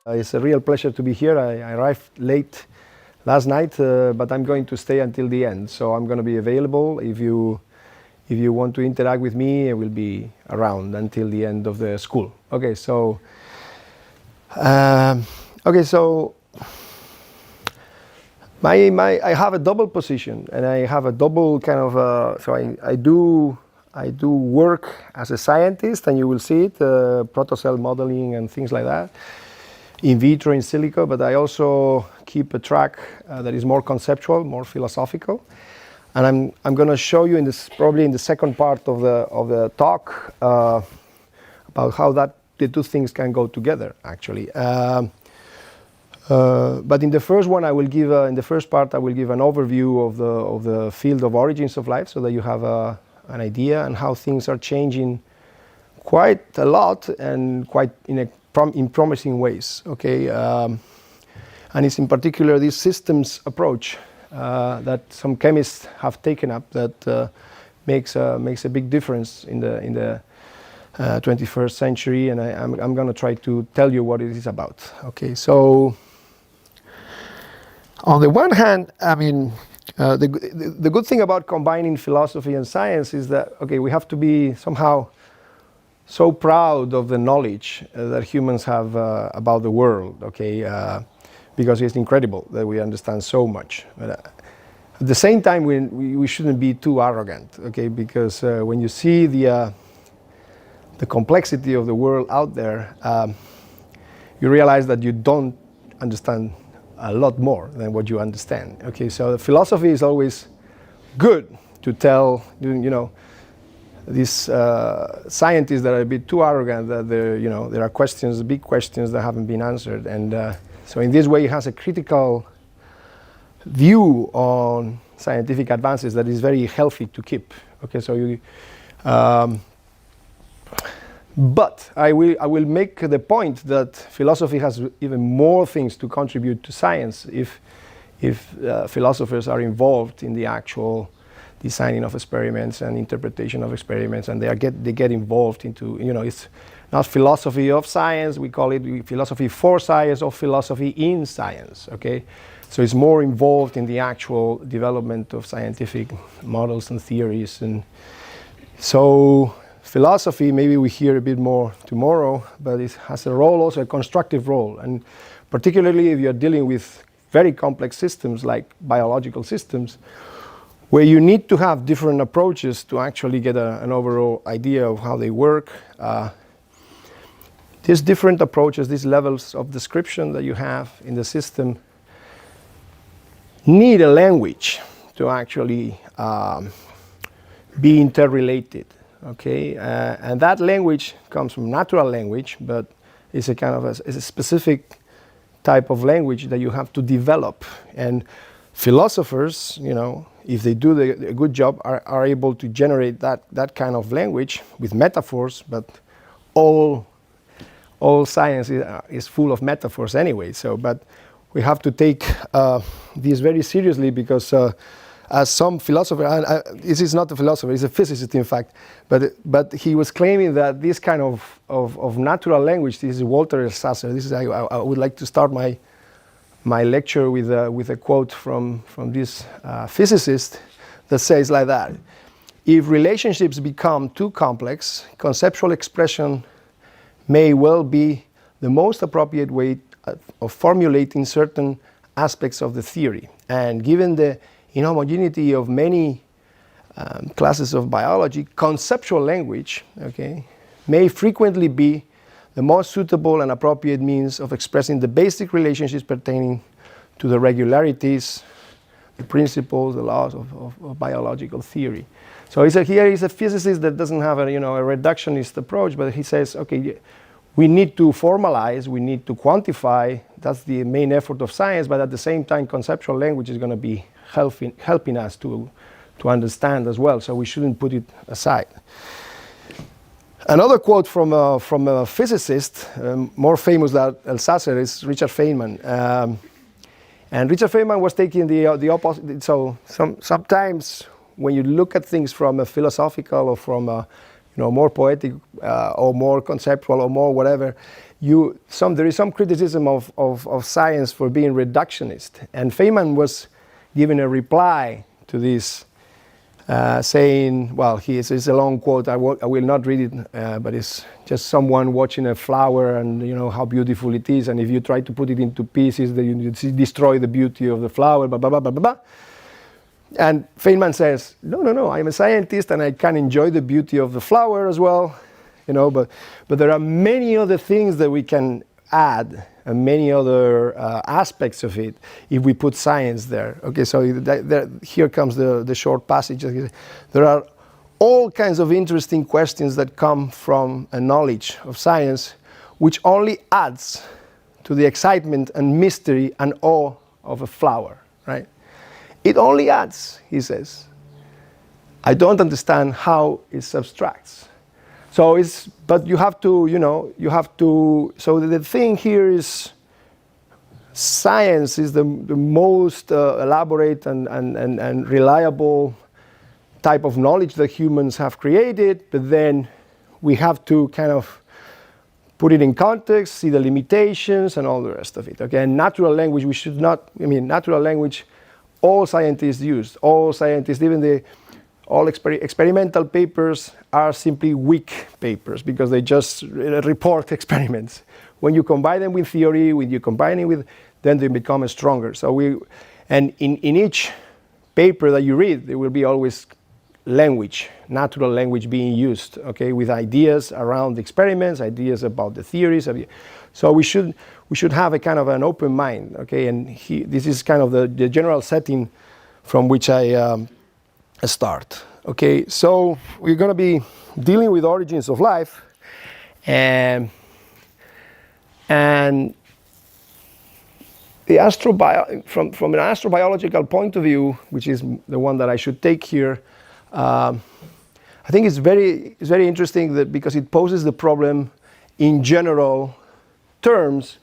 It's a real pleasure to be here. I arrived late last night, but I'm going to stay until the end. So I'm going to be available. If you want to interact with me, I will be around until the end of the school. Okay, so I have a double position, and I have a double kind of. So I do work as a scientist, and you will see it, protocell modeling and things like that, in vitro, in silico, but I also keep a track that is more conceptual, more philosophical. And I'm going to show you probably in the second part of the talk about how the two things can go together, actually. But in the first one, in the first part, I will give an overview of the field of origins of life, so that you have an idea and how things are changing quite a lot and quite in promising ways. Okay, and it's in particular this systems approach that some chemists have taken up that makes a big difference in the 21st century, and I'm going to try to tell you what it is about. Okay, so on the one hand, I mean, the good thing about combining philosophy and science is that, okay, we have to be somehow so proud of the knowledge that humans have about the world, okay, because it's incredible that we understand so much. But at the same time, we shouldn't be too arrogant, okay, because when you see the complexity of the world out there, you realize that you don't understand a lot more than what you understand. Okay, so the philosophy is always good to tell, you know, these scientists that are a bit too arrogant, that there are questions, big questions that haven't been answered, and so in this way, it has a critical view on scientific advances that is very healthy to keep. Okay, so but I will make the point that philosophy has even more things to contribute to science if philosophers are involved in the actual designing of experiments and interpretation of experiments, and they get involved into, you know, it's not philosophy of science, we call it philosophy for science or philosophy in science, okay? So it's more involved in the actual development of scientific models and theories. And so philosophy, maybe we hear a bit more tomorrow, but it has a role, also a constructive role, and particularly if you're dealing with very complex systems like biological systems, where you need to have different approaches to actually get an overall idea of how they work. These different approaches, these levels of description that you have in the system, need a language to actually be interrelated. Okay, and that language comes from natural language, but it's a kind of a specific type of language that you have to develop. And philosophers, you know, if they do a good job, are able to generate that kind of language with metaphors. But all science is full of metaphors anyway. So, but we have to take this very seriously, because as some philosopher, and this is not a philosopher, he's a physicist in fact, but he was claiming that this kind of natural language, this is Walter Althusser. This is I would like to start my lecture with a quote from this physicist that says like that: if relationships become too complex, conceptual expression may well be the most appropriate way of formulating certain aspects of the theory. And given the inhomogeneity of many classes of biology, conceptual language, okay, may frequently be the most suitable and appropriate means of expressing the basic relationships pertaining to the regularities, the principles, the laws of biological theory. So here is a physicist that doesn't have a reductionist approach, but he says, okay, we need to formalize, we need to quantify. That's the main effort of science, but at the same time, conceptual language is going to be helping us to understand as well. So we shouldn't put it aside. Another quote from a physicist, more famous than Althusser, is Richard Feynman. And Richard Feynman was taking the opposite. So sometimes when you look at things from a philosophical or from a more poetic or more conceptual or more whatever, there is some criticism of science for being reductionist. And Feynman was given a reply to this, saying, well, it's a long quote. I will not read it, but it's just someone watching a flower and how beautiful it is. And if you try to put it into pieces, then you destroy the beauty of the flower. Blah blah blah blah blah. And Feynman says, no, I'm a scientist and I can enjoy the beauty of the flower as well, but there are many other things that we can add and many other aspects of it if we put science there. Okay, so here comes the short passage. There are all kinds of interesting questions that come from a knowledge of science, which only adds to the excitement and mystery and awe of a flower, right? It only adds, he says. I don't understand how it subtracts. So but you have to, so the thing here is science is the most elaborate and reliable type of knowledge that humans have created, but then we have to kind of put it in context, see the limitations and all the rest of it. Okay, and natural language, natural language, all scientists use, even all experimental papers are simply weak papers because they just report experiments. When you combine them with theory, then they become stronger. And in each paper that you read, there will be always language, natural language being used, okay, with ideas around the experiments, ideas about the theories. So we should have a kind of an open mind, okay, and this is kind of the general setting from which I start. Okay, so we're going to be dealing with origins of life, and the from an astrobiological point of view, which is the one that I should take here, I think it's very interesting that because it poses the problem in general terms,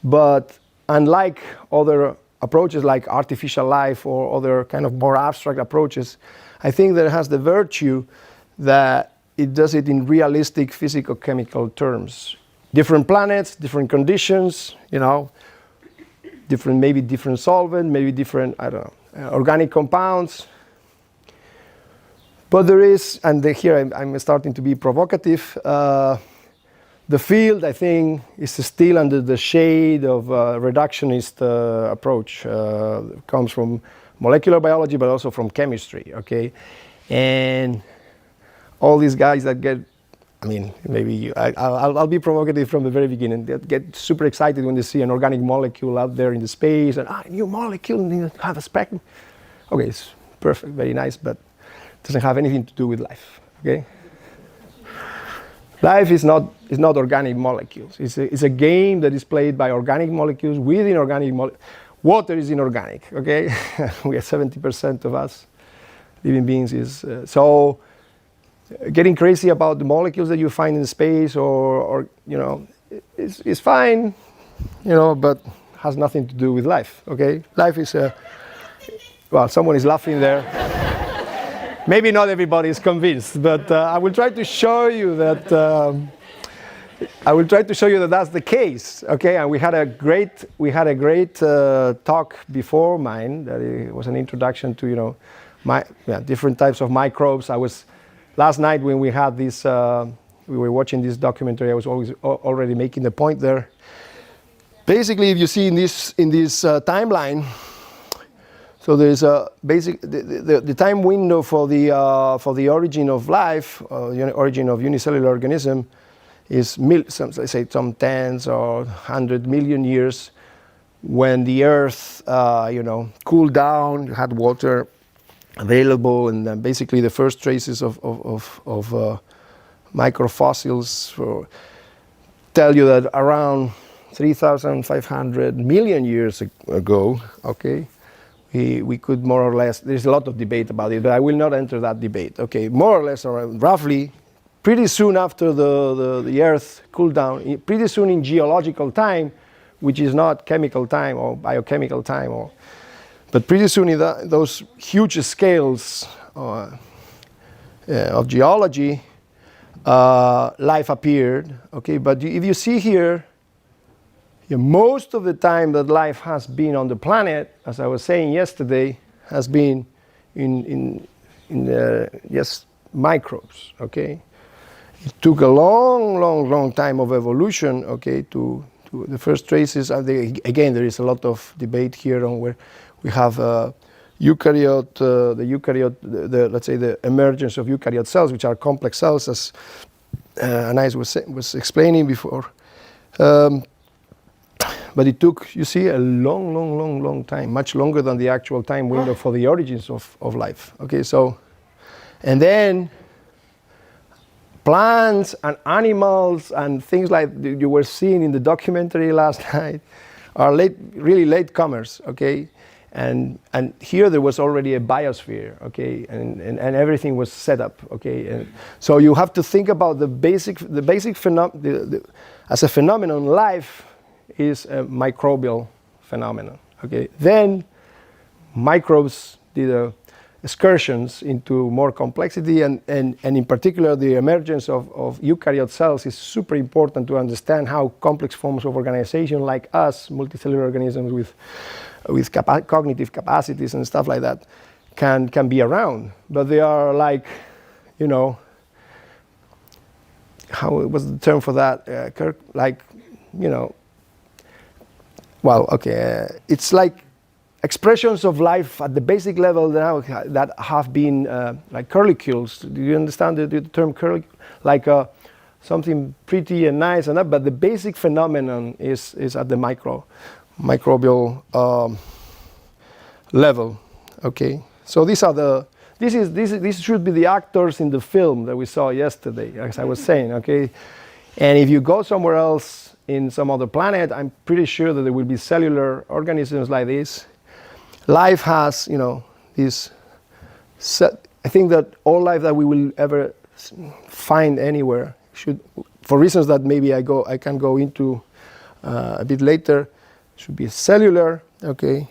but unlike other approaches like artificial life or other kind of more abstract approaches, I think that it has the virtue that it does it in realistic physical-chemical terms. Different planets, different conditions, maybe different solvent, maybe different, organic compounds. But there is, and here I'm starting to be provocative, the field, I think, is still under the shade of reductionist approach. It comes from molecular biology, but also from chemistry, okay? And all these guys that I'll be provocative from the very beginning. They get super excited when they see an organic molecule out there in the space, and new molecule, and you have a spectrum. Okay, it's perfect, very nice, but it doesn't have anything to do with life, okay? Life is not organic molecules. It's a game that is played by organic molecules with inorganic molecules. Water is inorganic, okay? We are 70% of us living beings is so getting crazy about the molecules that you find in space or is fine, but has nothing to do with life, okay? Life is someone is laughing there. Maybe not everybody is convinced, but I will try to show you that that's the case. Okay, and we had a great talk before mine. That it was an introduction to different types of microbes. Last night when we had this, we were watching this documentary. I was already making the point there. Basically, if you see in this timeline. So there's the time window for the origin of life, origin of unicellular organism, is some tens or 100 million years, when the Earth, cooled down, you had water available, and then basically the first traces of microfossils tell you that around 3,500 million years ago, okay. We could more or less, there's a lot of debate about it, but I will not enter that debate. Okay, more or less, or roughly, pretty soon after the Earth cooled down, pretty soon in geological time, which is not chemical time or biochemical time, but pretty soon in those huge scales of geology, life appeared. Okay, but if you see here, most of the time that life has been on the planet, as I was saying yesterday, has been in just microbes. Okay, it took a long time of evolution. Okay, to the first traces. Again, there is a lot of debate here on where we have eukaryote, let's say the emergence of eukaryote cells, which are complex cells, as Anais was explaining before. But it took, you see, a long time, much longer than the actual time window for the origins of life. Okay, so, and then plants and animals and things like you were seeing in the documentary last night are really late comers. Okay, and here there was already a biosphere. Okay, and everything was set up. Okay, and so you have to think about the basic phenomenon as a phenomenon. Life is a microbial phenomenon. Okay, then microbes did excursions into more complexity, and in particular the emergence of eukaryote cells is super important to understand how complex forms of organization like us, multicellular organisms with cognitive capacities and stuff like that, can be around. But they are like, you know, how was the term for that? Like, you know, well, okay, it's like expressions of life at the basic level now that have been like curlicules. Do you understand the term curlicule? Like something pretty and nice and that, but the basic phenomenon is at the microbial level. Okay, so these are this should be the actors in the film that we saw yesterday, as I was saying. Okay, and if you go somewhere else in some other planet, I'm pretty sure that there will be cellular organisms like this. Life has, you know, this set. I think that all life that we will ever find anywhere should, for reasons that maybe I can go into a bit later, should be cellular. Okay,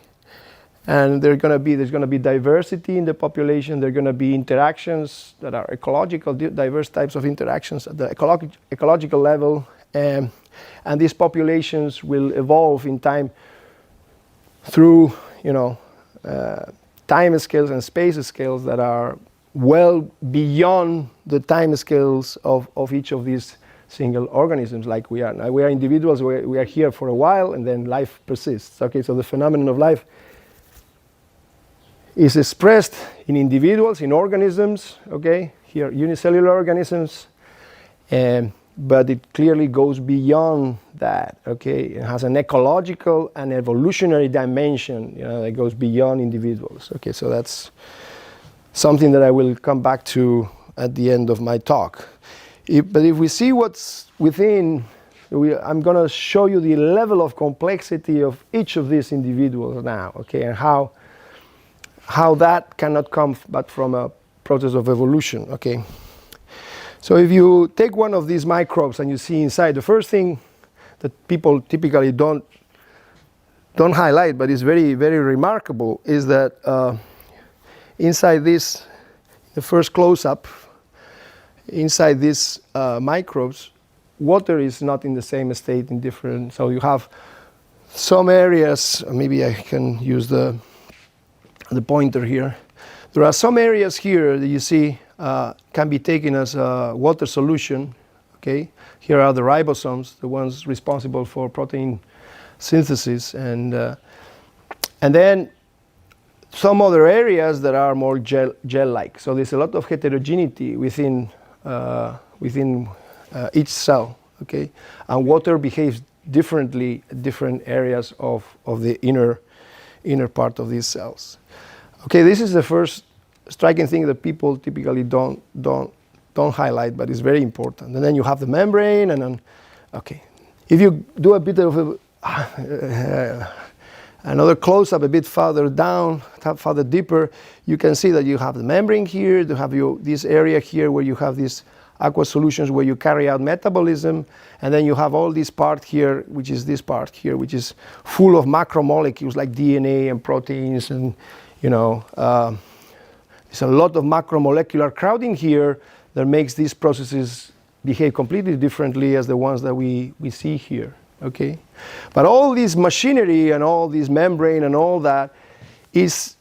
and there's going to be diversity in the population. There are going to be interactions that are ecological, diverse types of interactions at the ecological level. And these populations will evolve in time through, you know, time scales and space scales that are well beyond the time scales of each of these single organisms like we are. Now, we are individuals, we are here for a while, and then life persists. Okay, so the phenomenon of life is expressed in individuals, in organisms, okay, here unicellular organisms, but it clearly goes beyond that. Okay, it has an ecological and evolutionary dimension, you know, that goes beyond individuals. Okay, so that's something that I will come back to at the end of my talk. But if we see what's within, I'm going to show you the level of complexity of each of these individuals now. Okay, and how that cannot come but from a process of evolution. Okay. So if you take one of these microbes and you see inside, the first thing that people typically don't highlight, but is very, very remarkable, is that inside this, the first close-up, inside these microbes, water is not in the same state in different. So you have some areas. Maybe I can use the pointer here. There are some areas here that you see can be taken as a water solution. Okay, here are the ribosomes, the ones responsible for protein synthesis, and then some other areas that are more gel-like. So there's a lot of heterogeneity within each cell. Okay, and water behaves differently at different areas of the inner part of these cells. Okay, this is the first striking thing that people typically don't highlight, but it's very important. And then you have the membrane, and then, okay, if you do a bit of another close-up a bit farther down, farther deeper, you can see that you have the membrane here. You have this area here where you have these aqua solutions where you carry out metabolism, and then you have all this part here, which is this part here, which is full of macromolecules like DNA and proteins, and you know, there's a lot of macromolecular crowding here that makes these processes behave completely differently as the ones that we see here. okay? But all this machinery and all this membrane and all that is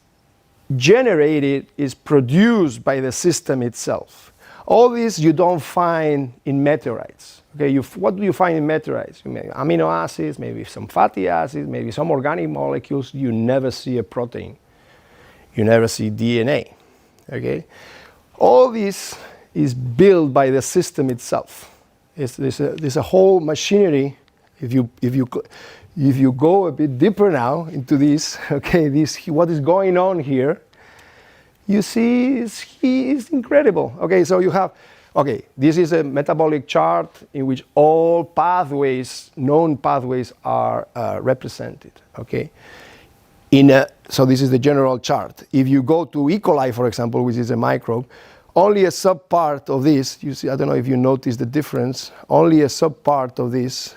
generated, is produced by the system itself. All this you don't find in meteorites. Okay, what do you find in meteorites? Maybe amino acids, maybe some fatty acids, maybe some organic molecules. You never see a protein. You never see DNA. Okay, all this is built by the system itself. There's a whole machinery. If you go a bit deeper now into this, okay, what is going on here, you see is incredible. Okay, so you have, okay, this is a metabolic chart in which all pathways, known pathways, are represented. Okay, so this is the general chart. If you go to E. coli, for example, which is a microbe, only a subpart of this, you see, I don't know if you notice the difference, only a subpart of this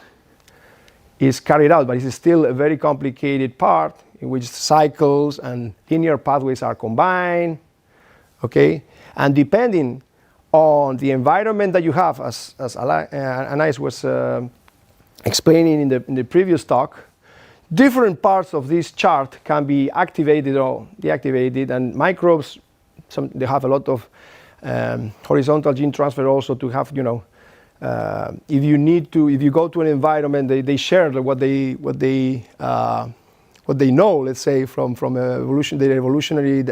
is carried out, but it's still a very complicated part in which cycles and linear pathways are combined, okay? And depending on the environment that you have, as Anais was explaining in the previous talk, different parts of this chart can be activated or deactivated, and microbes, they have a lot of horizontal gene transfer also to have, you know, if you go to an environment, they share what they know, let's say, from their evolutionary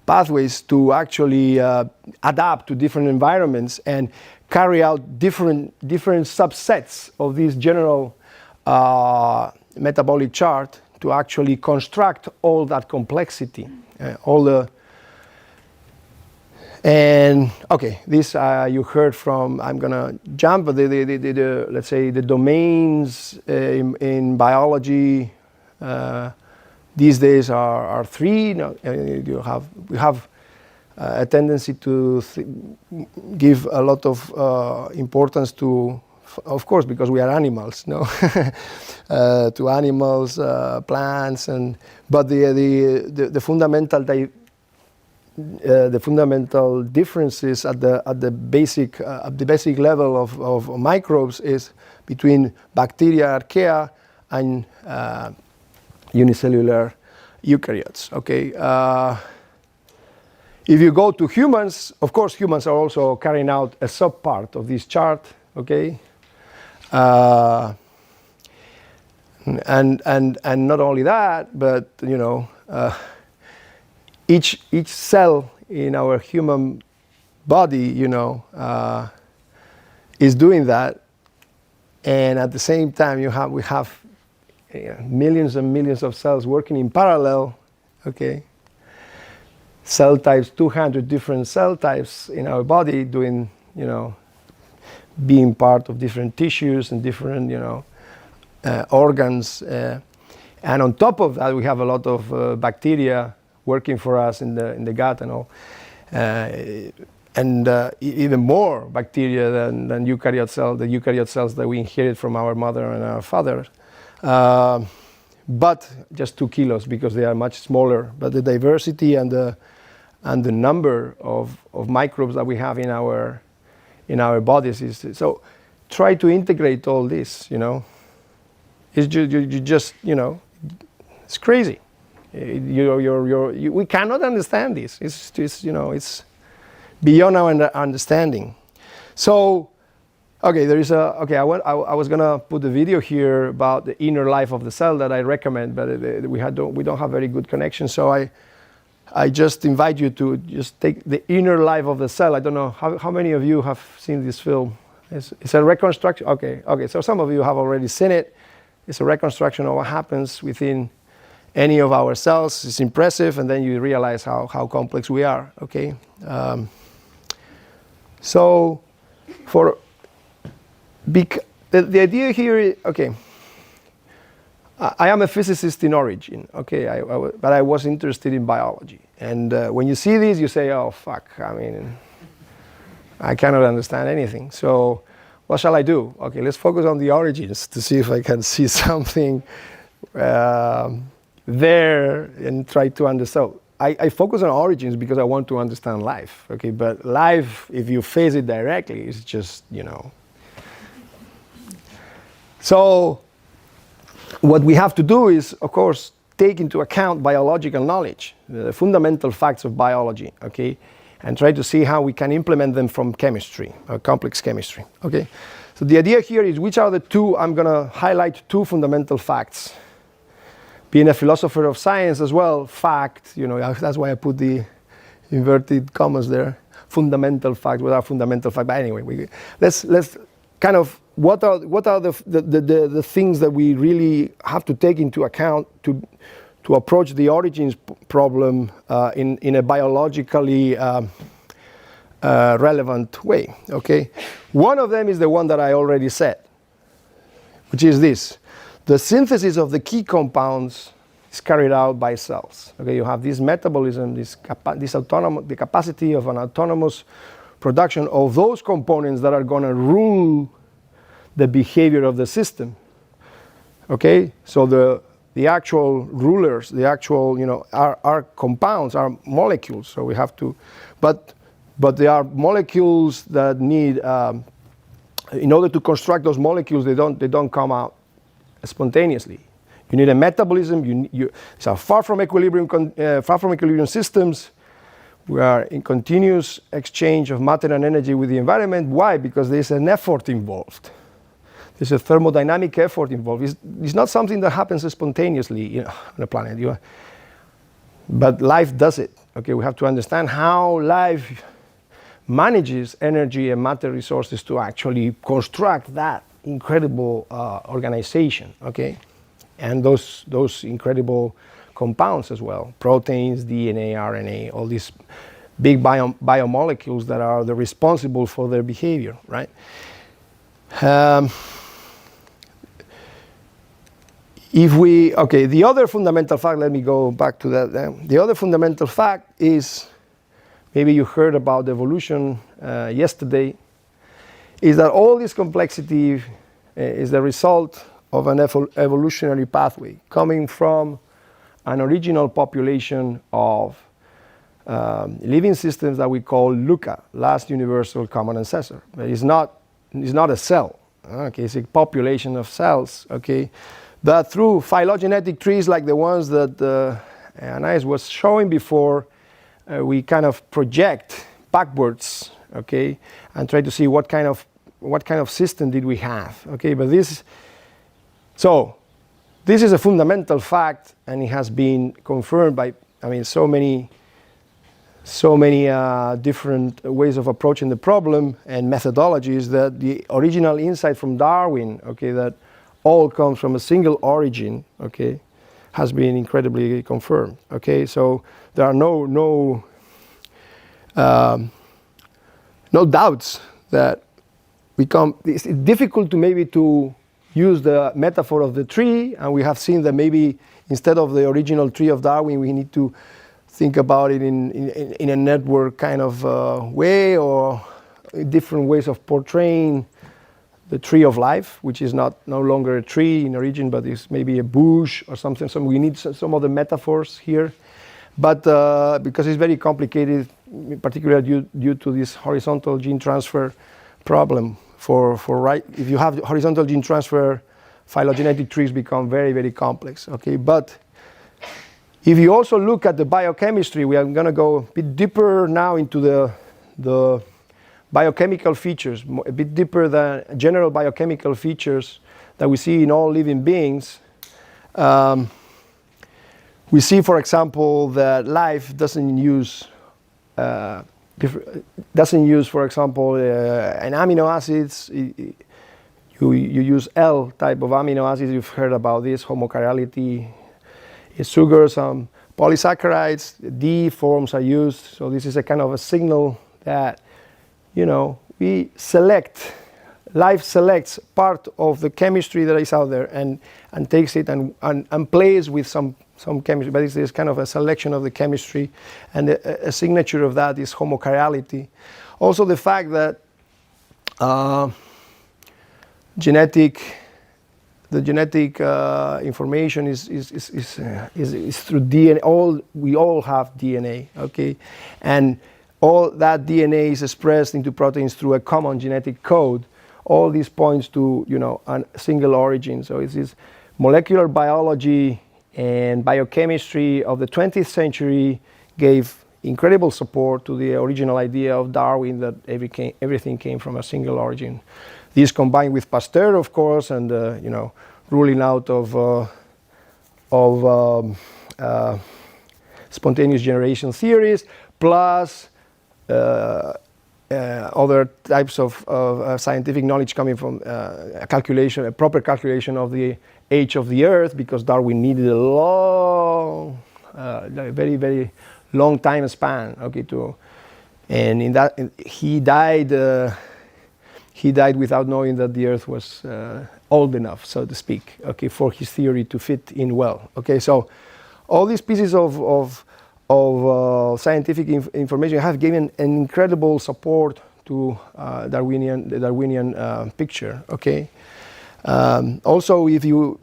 pathways to actually adapt to different environments and carry out different subsets of this general metabolic chart to actually construct all that complexity, and okay, this you heard from. I'm gonna jump, but let's say the domains in biology these days are three. We have a tendency to give a lot of importance to, of course, because we are animals, no, to animals, plants, but the fundamental differences at the basic level of microbes is between bacteria, archaea, and unicellular eukaryotes. Okay. If you go to humans, of course, humans are also carrying out a subpart of this chart. Okay. And not only that, but you know. Each cell in our human body, you know, is doing that, and at the same time, we have millions and millions of cells working in parallel. Okay, cell types, 200 different cell types in our body, doing, you know, being part of different tissues and different, you know, organs, and on top of that, we have a lot of bacteria working for us in the gut and all, and even more bacteria than eukaryote cells, the eukaryote cells that we inherit from our mother and our father, but just 2 kilos because they are much smaller. But the diversity and the number of microbes that we have in our bodies is so. Try to integrate all this. You know, it's just you know, it's crazy. We cannot understand this. It's you know, it's beyond our understanding. So, okay, I was gonna put a video here about the inner life of the cell that I recommend, but we don't have very good connection. So I just invite you to just take the inner life of the cell. I don't know how many of you have seen this film. It's a reconstruction. Okay. So some of you have already seen it. It's a reconstruction of what happens within any of our cells. Is impressive, and then you realize how complex we are. Okay, so the idea here is, okay, I am a physicist in origin. Okay, but I was interested in biology, and when you see this, you say, "Oh fuck!" I mean, I cannot understand anything. So, what shall I do? Okay, let's focus on the origins to see if I can see something there and try to understand. So I focus on origins because I want to understand life. Okay, but life, if you face it directly, is just, you know, So what we have to do is, of course, take into account biological knowledge, the fundamental facts of biology, okay, and try to see how we can implement them from chemistry, complex chemistry, okay. So the idea here is which are the two, I'm going to highlight two fundamental facts. Being a philosopher of science as well, fact, that's why I put the inverted commas there, fundamental fact without fundamental fact. But anyway, let's kind of, what are the things that we really have to take into account to approach the origins problem in a biologically relevant way, okay? One of them is the one that I already said, which is this. The synthesis of the key compounds is carried out by cells. Okay, you have this metabolism, the capacity of an autonomous production of those components that are going to rule the behavior of the system. Okay, so the actual rulers, the actual, are compounds, are molecules. So we have to, but they are molecules that need, in order to construct those molecules, they don't come out spontaneously. You need a metabolism. So far from equilibrium systems, we are in continuous exchange of matter and energy with the environment. Why? Because there's an effort involved. There's a thermodynamic effort involved. It's not something that happens spontaneously, on the planet. But life does it. Okay, we have to understand how life manages energy and matter resources to actually construct that incredible organization. Okay, and those incredible compounds as well, proteins, DNA, RNA, all these big biomolecules that are responsible for their behavior, right? The other fundamental fact, let me go back to that. The other fundamental fact is, maybe you heard about evolution yesterday, is that all this complexity is the result of an evolutionary pathway coming from an original population of living systems that we call LUCA, last universal common ancestor. It's not a cell. Okay, it's a population of cells. Okay, but through phylogenetic trees like the ones that Anais was showing before, we kind of project backwards. Okay, and try to see what kind of system did we have. Okay, but this is a fundamental fact, and it has been confirmed by, so many different ways of approaching the problem and methodologies, that the original insight from Darwin, okay, that all comes from a single origin, okay, has been incredibly confirmed. Okay, so there are no doubts that it's difficult to use the metaphor of the tree, and we have seen that maybe instead of the original tree of Darwin, we need to think about it in a network kind of way, or different ways of portraying the tree of life, which is no longer a tree in origin, but is maybe a bush or something. So we need some other metaphors here, but because it's very complicated, particularly due to this horizontal gene transfer problem. If you have horizontal gene transfer, phylogenetic trees become very, very complex. Okay, but if you also look at the biochemistry, we are going to go a bit deeper now into the biochemical features, a bit deeper than general biochemical features that we see in all living beings. We see, for example, that life doesn't use, for example, an amino acids. You use L type of amino acids. You've heard about this, homochirality, sugars, polysaccharides. D forms are used. So this is a kind of a signal that, life selects part of the chemistry that is out there and takes it and plays with some chemistry, but it's kind of a selection of the chemistry, and a signature of that is homochirality. Also the fact that the genetic information is through DNA. We all have DNA, okay, and all that DNA is expressed into proteins through a common genetic code. all these points to, a single origin. So it's this molecular biology and biochemistry of the 20th century gave incredible support to the original idea of Darwin that everything came from a single origin. This combined with Pasteur, of course, and ruling out of spontaneous generation theories, plus other types of scientific knowledge coming from a proper calculation of the age of the Earth, because Darwin needed a very, very long time span. Okay, and in that he died without knowing that the Earth was old enough, so to speak. Okay, for his theory to fit in well. Okay, so all these pieces of scientific information have given an incredible support to the Darwinian picture. Okay. Also, if you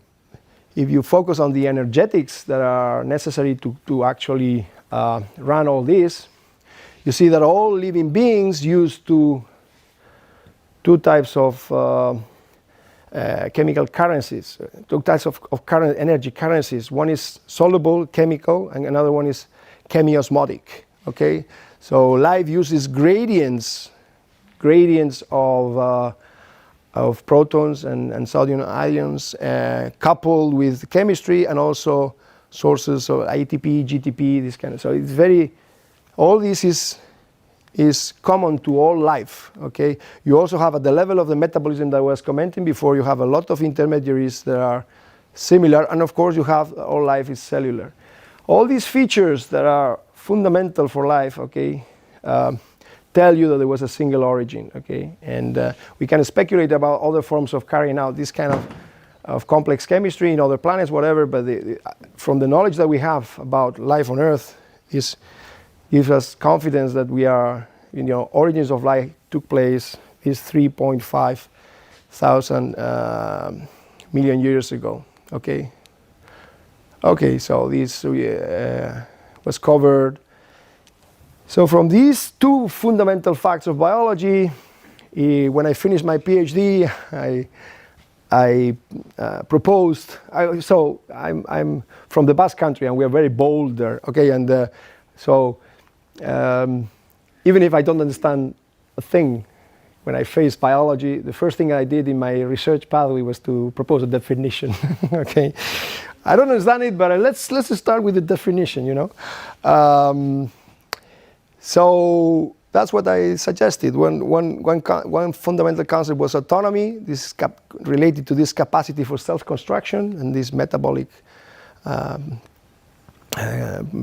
focus on the energetics that are necessary to actually run all this, you see that all living beings use two types of chemical currencies, two types of energy currencies. One is soluble, chemical, and another one is chemiosmotic. Okay, so life uses gradients of protons and sodium ions coupled with chemistry, and also sources of ATP, GTP, this kind of. So it's all this is common to all life. Okay, you also have at the level of the metabolism that I was commenting before, you have a lot of intermediaries that are similar, and of course you have all life is cellular. All these features that are fundamental for life, okay, tell you that there was a single origin, okay, and we can speculate about other forms of carrying out this kind of complex chemistry in other planets, whatever. But from the knowledge that we have about life on Earth, gives us confidence that we are, origins of life took place is 3.5 thousand million years ago. Okay. Okay, so this was covered. So from these two fundamental facts of biology, when I finished my PhD, I proposed. So I'm from the Basque Country, and we are very bold there. Okay, and so even if I don't understand a thing, when I faced biology, the first thing I did in my research pathway was to propose a definition. Okay. I don't understand it, but let's start with the definition, So that's what I suggested. One fundamental concept was autonomy. This is related to this capacity for self-construction and these metabolic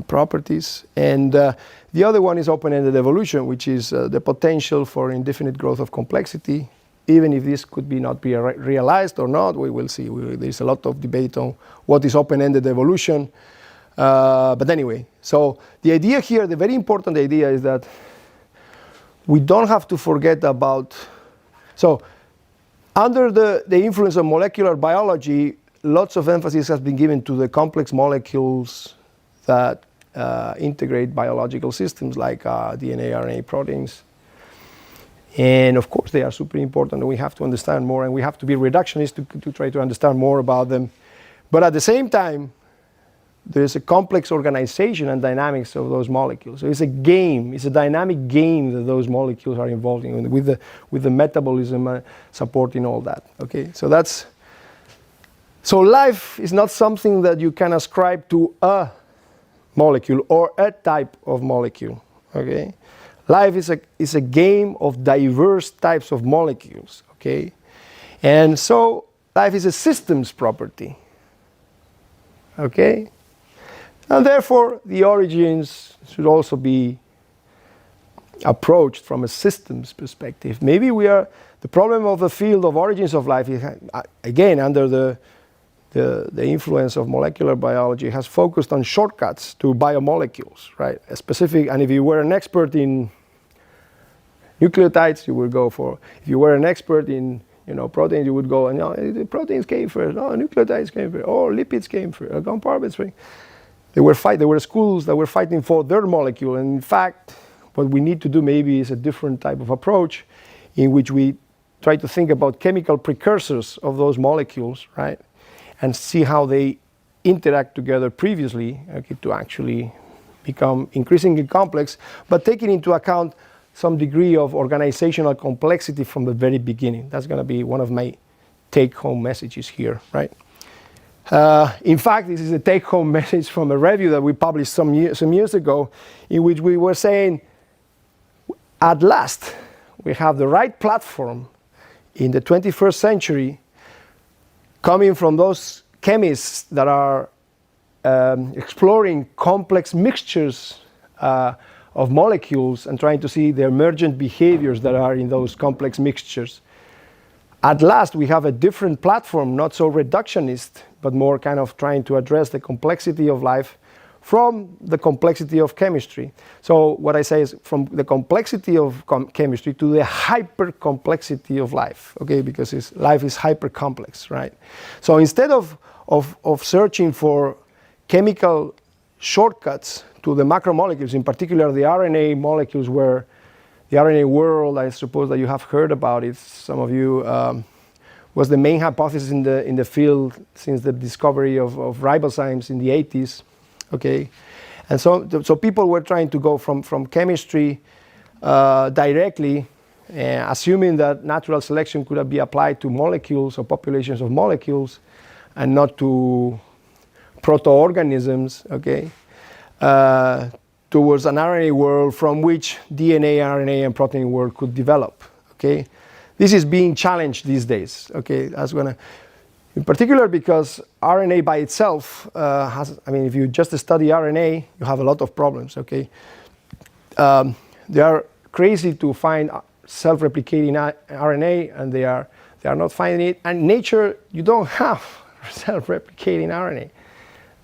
properties. And the other one is open-ended evolution, which is the potential for indefinite growth of complexity. Even if this could not be realized or not, we will see. There's a lot of debate on what is open-ended evolution. But anyway, so the idea here, the very important idea, is that we don't have to forget about. So under the influence of molecular biology, lots of emphasis has been given to the complex molecules that integrate biological systems like DNA, RNA, proteins. And of course, they are super important, and we have to understand more, and we have to be reductionist to try to understand more about them. But at the same time, there is a complex organization and dynamics of those molecules. So it's a game, it's a dynamic game that those molecules are involved in, with the metabolism supporting all that. Okay, so life is not something that you can ascribe to a molecule or a type of molecule. Okay. Life is a game of diverse types of molecules, okay? And so life is a systems property, okay? And therefore, the origins should also be approached from a systems perspective. Maybe the problem of the field of origins of life is, again, under the influence of molecular biology, has focused on shortcuts to biomolecules, right? And if you were an expert in nucleotides, you would go for. If you were an expert in proteins, you would go and the proteins came first. No, nucleotides came first. Or lipids came first. Compartments. There were schools that were fighting for their molecule. And in fact, what we need to do maybe is a different type of approach, in which we try to think about chemical precursors of those molecules, right? And see how they interact together previously, okay, to actually become increasingly complex, but taking into account some degree of organizational complexity from the very beginning. That's going to be one of my take-home messages here, right? In fact, this is a take-home message from a review that we published some years ago, in which we were saying, at last, we have the right platform in the 21st century, coming from those chemists that are exploring complex mixtures of molecules and trying to see the emergent behaviors that are in those complex mixtures. At last, we have a different platform, not so reductionist, but more kind of trying to address the complexity of life from the complexity of chemistry. So what I say is from the complexity of chemistry to the hyper complexity of life, okay? Because life is hyper complex, right? So instead of searching for chemical shortcuts to the macromolecules, in particular the RNA molecules, where the RNA world, I suppose that you have heard about it, some of you, was the main hypothesis in the field since the discovery of ribozymes in the 80s, okay? And so people were trying to go from chemistry directly, assuming that natural selection could be applied to molecules or populations of molecules and not to proto-organisms, okay? Towards an RNA world from which DNA, RNA, and protein world could develop, okay? This is being challenged these days, okay? In particular because RNA by itself if you just study RNA, you have a lot of problems, okay? They are crazy to find self-replicating RNA, and they are not finding it. And nature, you don't have self-replicating RNA.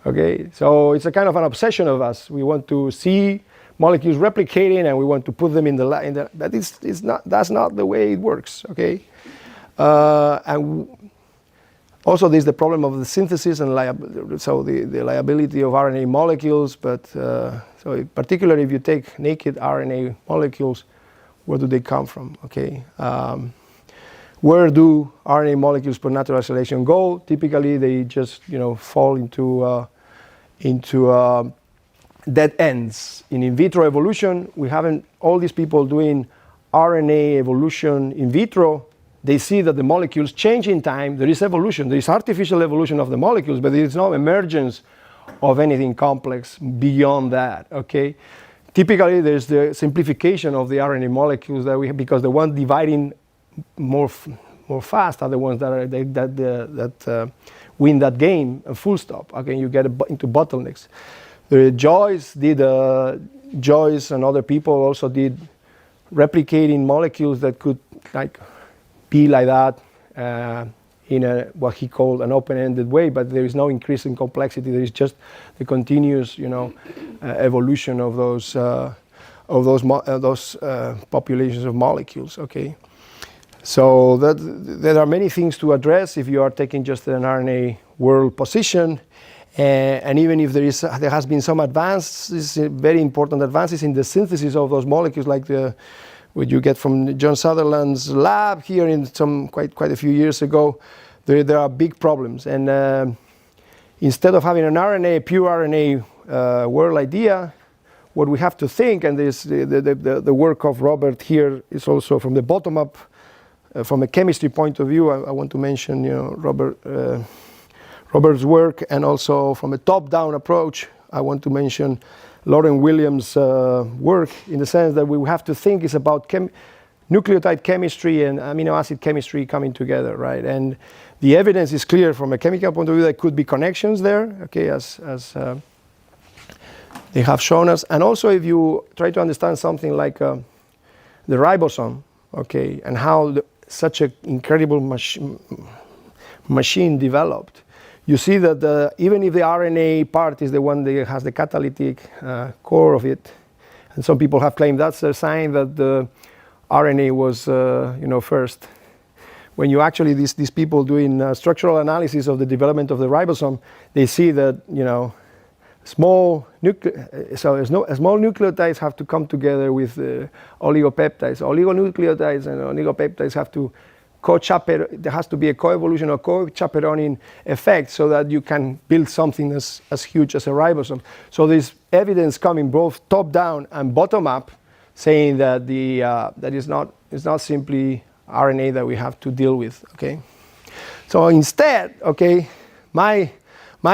Okay, so it's a kind of an obsession of us. We want to see molecules replicating, and we want to put them in the lab. That's not the way it works. Okay, and also there's the problem of the synthesis and the liability of RNA molecules. But so particularly if you take naked RNA molecules, where do they come from? Okay. Where do RNA molecules per natural selection go? Typically, they just fall into dead ends. In vitro evolution, we haven't all these people doing RNA evolution in vitro. They see that the molecules change in time. There is evolution. There is artificial evolution of the molecules, but there is no emergence of anything complex beyond that. Okay. Typically, there's the simplification of the RNA molecules because the one dividing more fast are the ones that win that game, full stop. Okay, you get into bottlenecks. Joyce and other people also did replicating molecules that could be like that in what he called an open-ended way, but there is no increase in complexity. There is just the continuous, evolution of those populations of molecules. Okay. So there are many things to address if you are taking just an RNA world position, and even if there has been some advances, very important advances in the synthesis of those molecules, like what you get from John Sutherland's lab here in quite a few years ago, there are big problems. And instead of having a pure RNA world idea, what we have to think, and this the work of Robert here is also from the bottom up. From a chemistry point of view, I want to mention Robert's work, and also from a top-down approach, I want to mention Lauren Williams' work, in the sense that we have to think is about nucleotide chemistry and amino acid chemistry coming together, right? And the evidence is clear from a chemical point of view. There could be connections there, okay, as they have shown us. And also, if you try to understand something like the ribosome, okay, and how such an incredible machine developed, you see that even if the RNA part is the one that has the catalytic core of it, and some people have claimed that's a sign that the RNA was first. When you actually these people doing structural analysis of the development of the ribosome, they see that small nucleotides have to come together with oligopeptides. Oligonucleotides and oligopeptides have to there has to be a co-evolution or co-chaperoning effect so that you can build something as huge as a ribosome. So there's evidence coming both top-down and bottom-up, saying that that is not simply RNA that we have to deal with. Okay, so instead, okay, my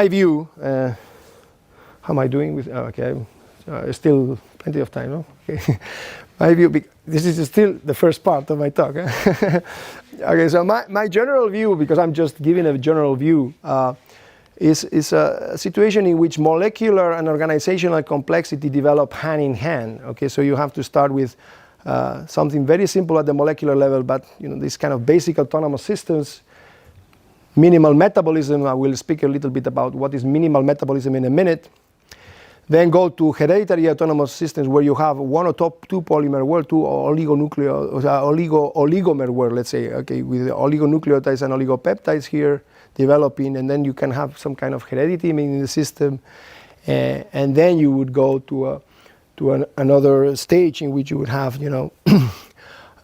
view. How am I doing with? Okay, still plenty of time. No? Okay. My view. This is still the first part of my talk. Okay, so my general view, because I'm just giving a general view, is a situation in which molecular and organizational complexity develop hand in hand. Okay, so you have to start with something very simple at the molecular level, but these kind of basic autonomous systems, minimal metabolism. I will speak a little bit about what is minimal metabolism in a minute. Then go to hereditary autonomous systems where you have one or two polymer world, two oligomer world, let's say, okay, with oligonucleotides and oligopeptides here developing, and then you can have some kind of heredity in the system, and then you would go to another stage in which you would have,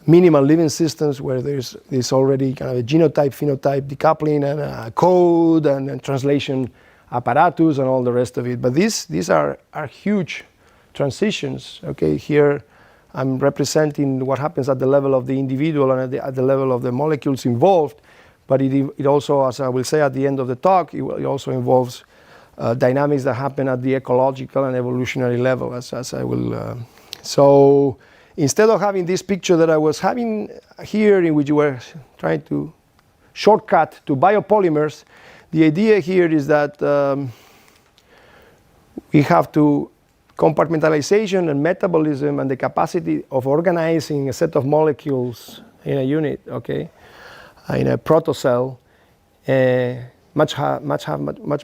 minimal living systems where there's already kind of a genotype-phenotype decoupling and a code and translation apparatus and all the rest of it. But these are huge transitions. Okay, here I'm representing what happens at the level of the individual and at the level of the molecules involved. But it also, as I will say at the end of the talk, it also involves dynamics that happen at the ecological and evolutionary level, as I will. So instead of having this picture that I was having here, in which you were trying to shortcut to biopolymers, the idea here is that we have to compartmentalization and metabolism and the capacity of organizing a set of molecules in a unit, okay, in a protocell, much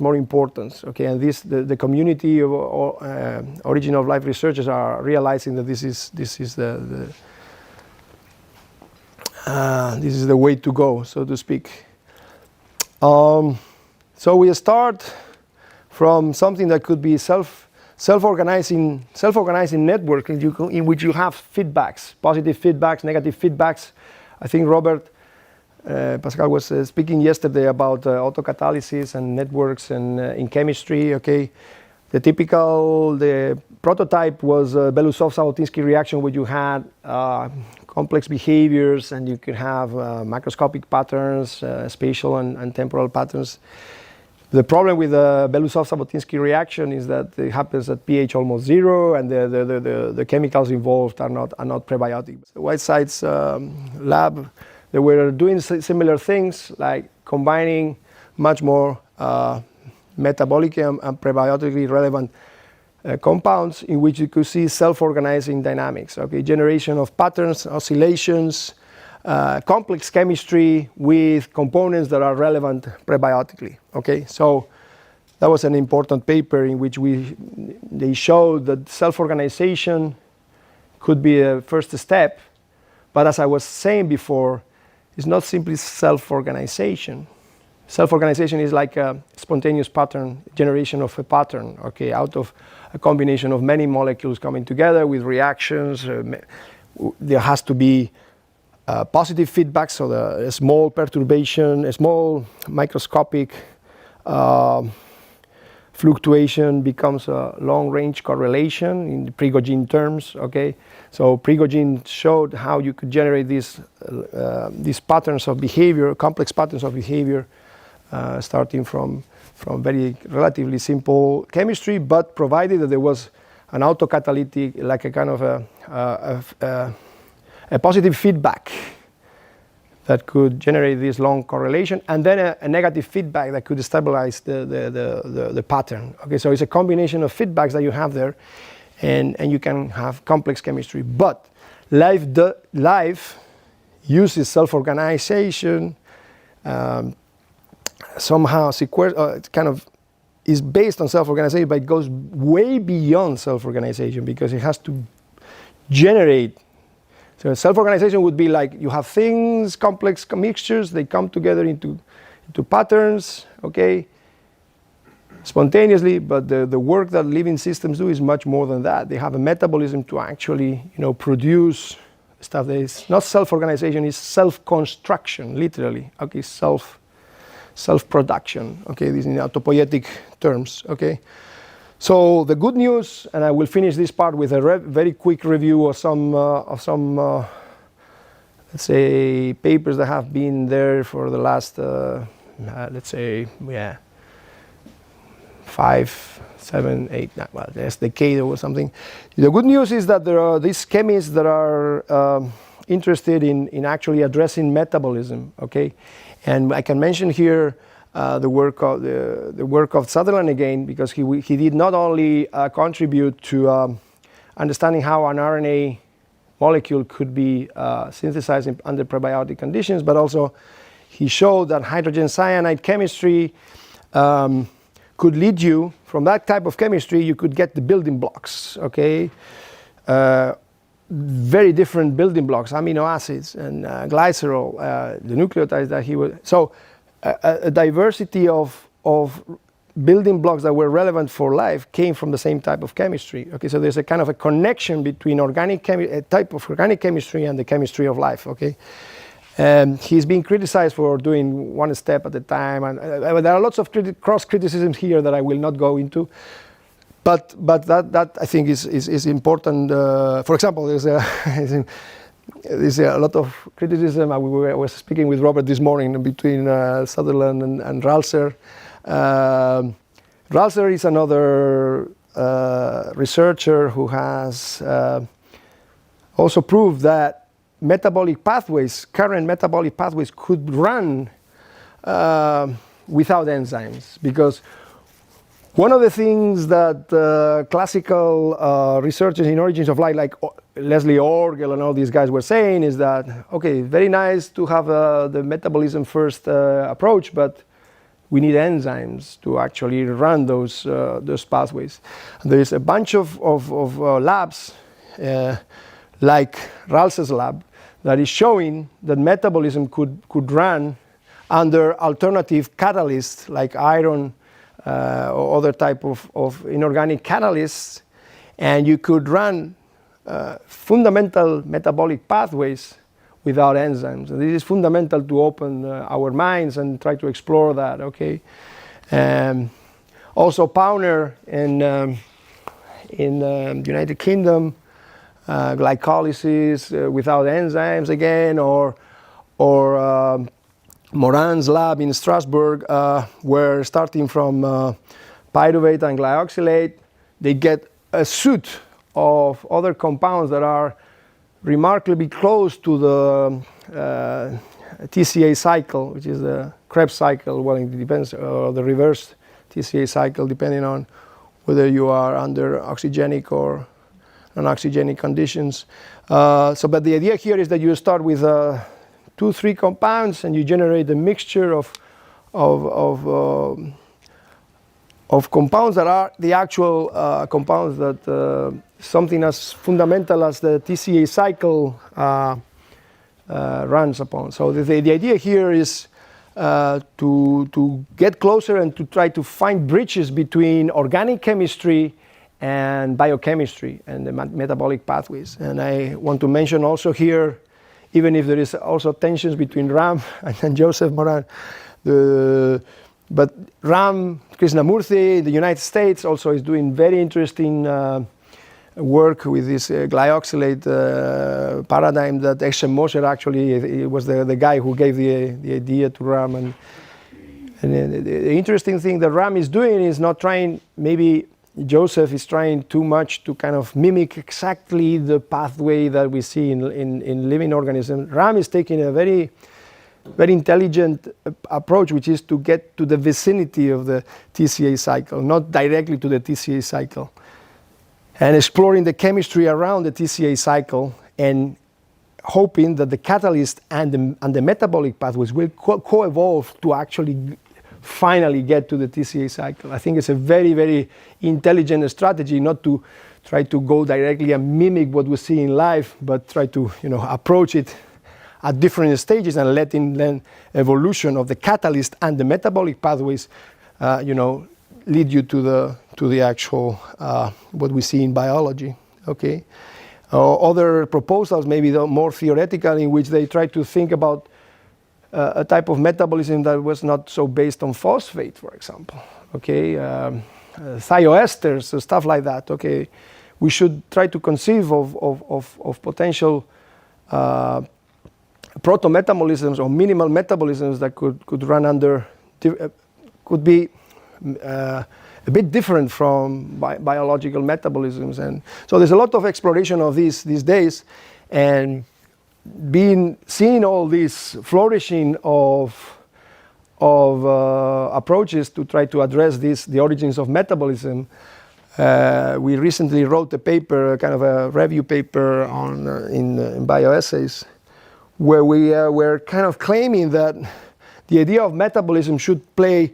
more importance, okay. And the community of origin of life researchers are realizing that this is the way to go, so to speak. So we start from something that could be self-organizing network in which you have feedbacks, positive feedbacks, negative feedbacks. I think Robert Pascal was speaking yesterday about autocatalysis and networks and in chemistry. Okay, the prototype was Belousov-Zhabotinsky reaction, where you had complex behaviors and you could have macroscopic patterns, spatial and temporal patterns. The problem with the Belousov-Zhabotinsky reaction is that it happens at pH almost 0, and the chemicals involved are not prebiotic. Whiteside's lab, they were doing similar things, like combining much more metabolically and prebiotically relevant compounds, in which you could see self-organizing dynamics. Okay, generation of patterns, oscillations, complex chemistry with components that are relevant prebiotically. Okay, so that was an important paper in which they showed that self-organization could be a first step, but as I was saying before, it's not simply self-organization. Self-organization is like a spontaneous pattern, generation of a pattern, okay, out of a combination of many molecules coming together with reactions. There has to be positive feedback, so a small perturbation, a small microscopic fluctuation becomes a long-range correlation in Prigogine terms. Okay, so Prigogine showed how you could generate these patterns of behavior, complex patterns of behavior, starting from very relatively simple chemistry, but provided that there was an autocatalytic, like a kind of a positive feedback that could generate this long correlation, and then a negative feedback that could stabilize the pattern. Okay, so it's a combination of feedbacks that you have there, and you can have complex chemistry. But life uses self-organization, somehow it kind of is based on self-organization, but it goes way beyond self-organization because it has to generate. So self-organization would be like you have things, complex mixtures, they come together into patterns, okay, spontaneously, but the work that living systems do is much more than that. They have a metabolism to actually, produce stuff. There is not self-organization, it's self-construction, literally. Okay, self-production. Okay, these are autopoietic terms. Okay, so the good news, and I will finish this part with a very quick review of some let's say papers that have been there for the last let's say 5, 7, 8, well, last decade or something. The good news is that there are these chemists that are interested in actually addressing metabolism. Okay, and I can mention here the work of Sutherland again, because he did not only contribute to understanding how an RNA molecule could be synthesized under prebiotic conditions, but also he showed that hydrogen cyanide chemistry could lead you, from that type of chemistry, you could get the building blocks, okay? Very different building blocks, amino acids and glycerol, the nucleotides that he would. So a diversity of building blocks that were relevant for life came from the same type of chemistry. Okay, so there's a kind of a connection between a type of organic chemistry and the chemistry of life. Okay, he's been criticized for doing one step at a time, and there are lots of cross criticisms here that I will not go into. But that I think is important. For example, there's a lot of criticism. I was speaking with Robert this morning between Sutherland and Ralster. Ralster is another researcher who has also proved that metabolic pathways, current metabolic pathways, could run without enzymes, because one of the things that classical researchers in Origins of Life, like Leslie Orgel and all these guys, were saying is that, okay, very nice to have the metabolism first approach, but we need enzymes to actually run those pathways. And there is a bunch of labs, like Ralster's lab, that is showing that metabolism could run under alternative catalysts like iron or other type of inorganic catalysts, and you could run fundamental metabolic pathways without enzymes. And this is fundamental to open our minds and try to explore that. Okay. Also, Pauner in the United Kingdom, glycolysis without enzymes again, or Moran's lab in Strasbourg, where starting from pyruvate and glyoxylate, they get a suite of other compounds that are remarkably close to the TCA cycle, which is the Krebs cycle. Well, it depends, the reverse TCA cycle, depending on whether you are under oxygenic or non-oxygenic conditions. But the idea here is that you start with 2-3 compounds, and you generate a mixture of compounds that are the actual compounds that something as fundamental as the TCA cycle runs upon. So the idea here is to get closer and to try to find bridges between organic chemistry and biochemistry and the metabolic pathways. And I want to mention also here, even if there is also tensions between Ram and Joseph Moran, but Ram Krishnamurthy in the United States also is doing very interesting work with this glyoxylate paradigm that Eshem Mosher actually was the guy who gave the idea to Ram. And the interesting thing that Ram is doing is not trying, maybe Joseph is trying too much to kind of mimic exactly the pathway that we see in living organisms. Ram is taking a very intelligent approach, which is to get to the vicinity of the TCA cycle, not directly to the TCA cycle, and exploring the chemistry around the TCA cycle and hoping that the catalyst and the metabolic pathways will co-evolve to actually finally get to the TCA cycle. I think it's a very, very intelligent strategy, not to try to go directly and mimic what we see in life, but try to approach it at different stages and letting then evolution of the catalyst and the metabolic pathways lead you to the actual what we see in biology. Okay. Other proposals, maybe more theoretical, in which they try to think about a type of metabolism that was not so based on phosphate, for example. Okay, thioesters, stuff like that. Okay, we should try to conceive of potential proto-metabolisms or minimal metabolisms that could run under, could be a bit different from biological metabolisms. And so there's a lot of exploration of these days, and seeing all this flourishing of approaches to try to address the origins of metabolism. We recently wrote a paper, kind of a review paper in bioessays, where we were kind of claiming that the idea of metabolism should play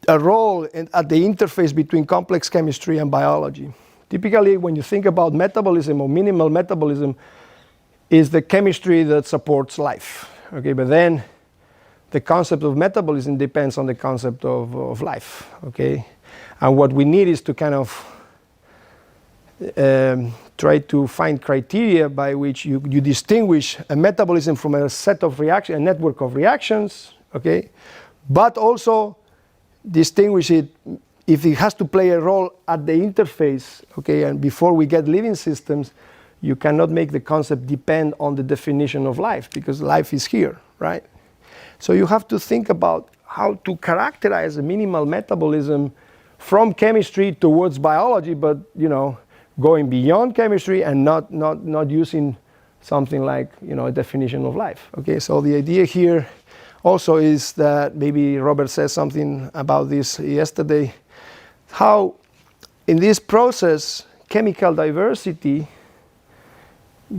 a role at the interface between complex chemistry and biology. Typically, when you think about metabolism or minimal metabolism, is the chemistry that supports life. Okay, but then the concept of metabolism depends on the concept of life. Okay, and what we need is to kind of try to find criteria by which you distinguish a metabolism from a set of reactions, a network of reactions. Okay, but also distinguish it if it has to play a role at the interface. Okay, and before we get living systems, you cannot make the concept depend on the definition of life, because life is here, right? So you have to think about how to characterize a minimal metabolism from chemistry towards biology, but going beyond chemistry and not using something like a definition of life. Okay, so the idea here also is that, maybe Robert said something about this yesterday, how in this process chemical diversity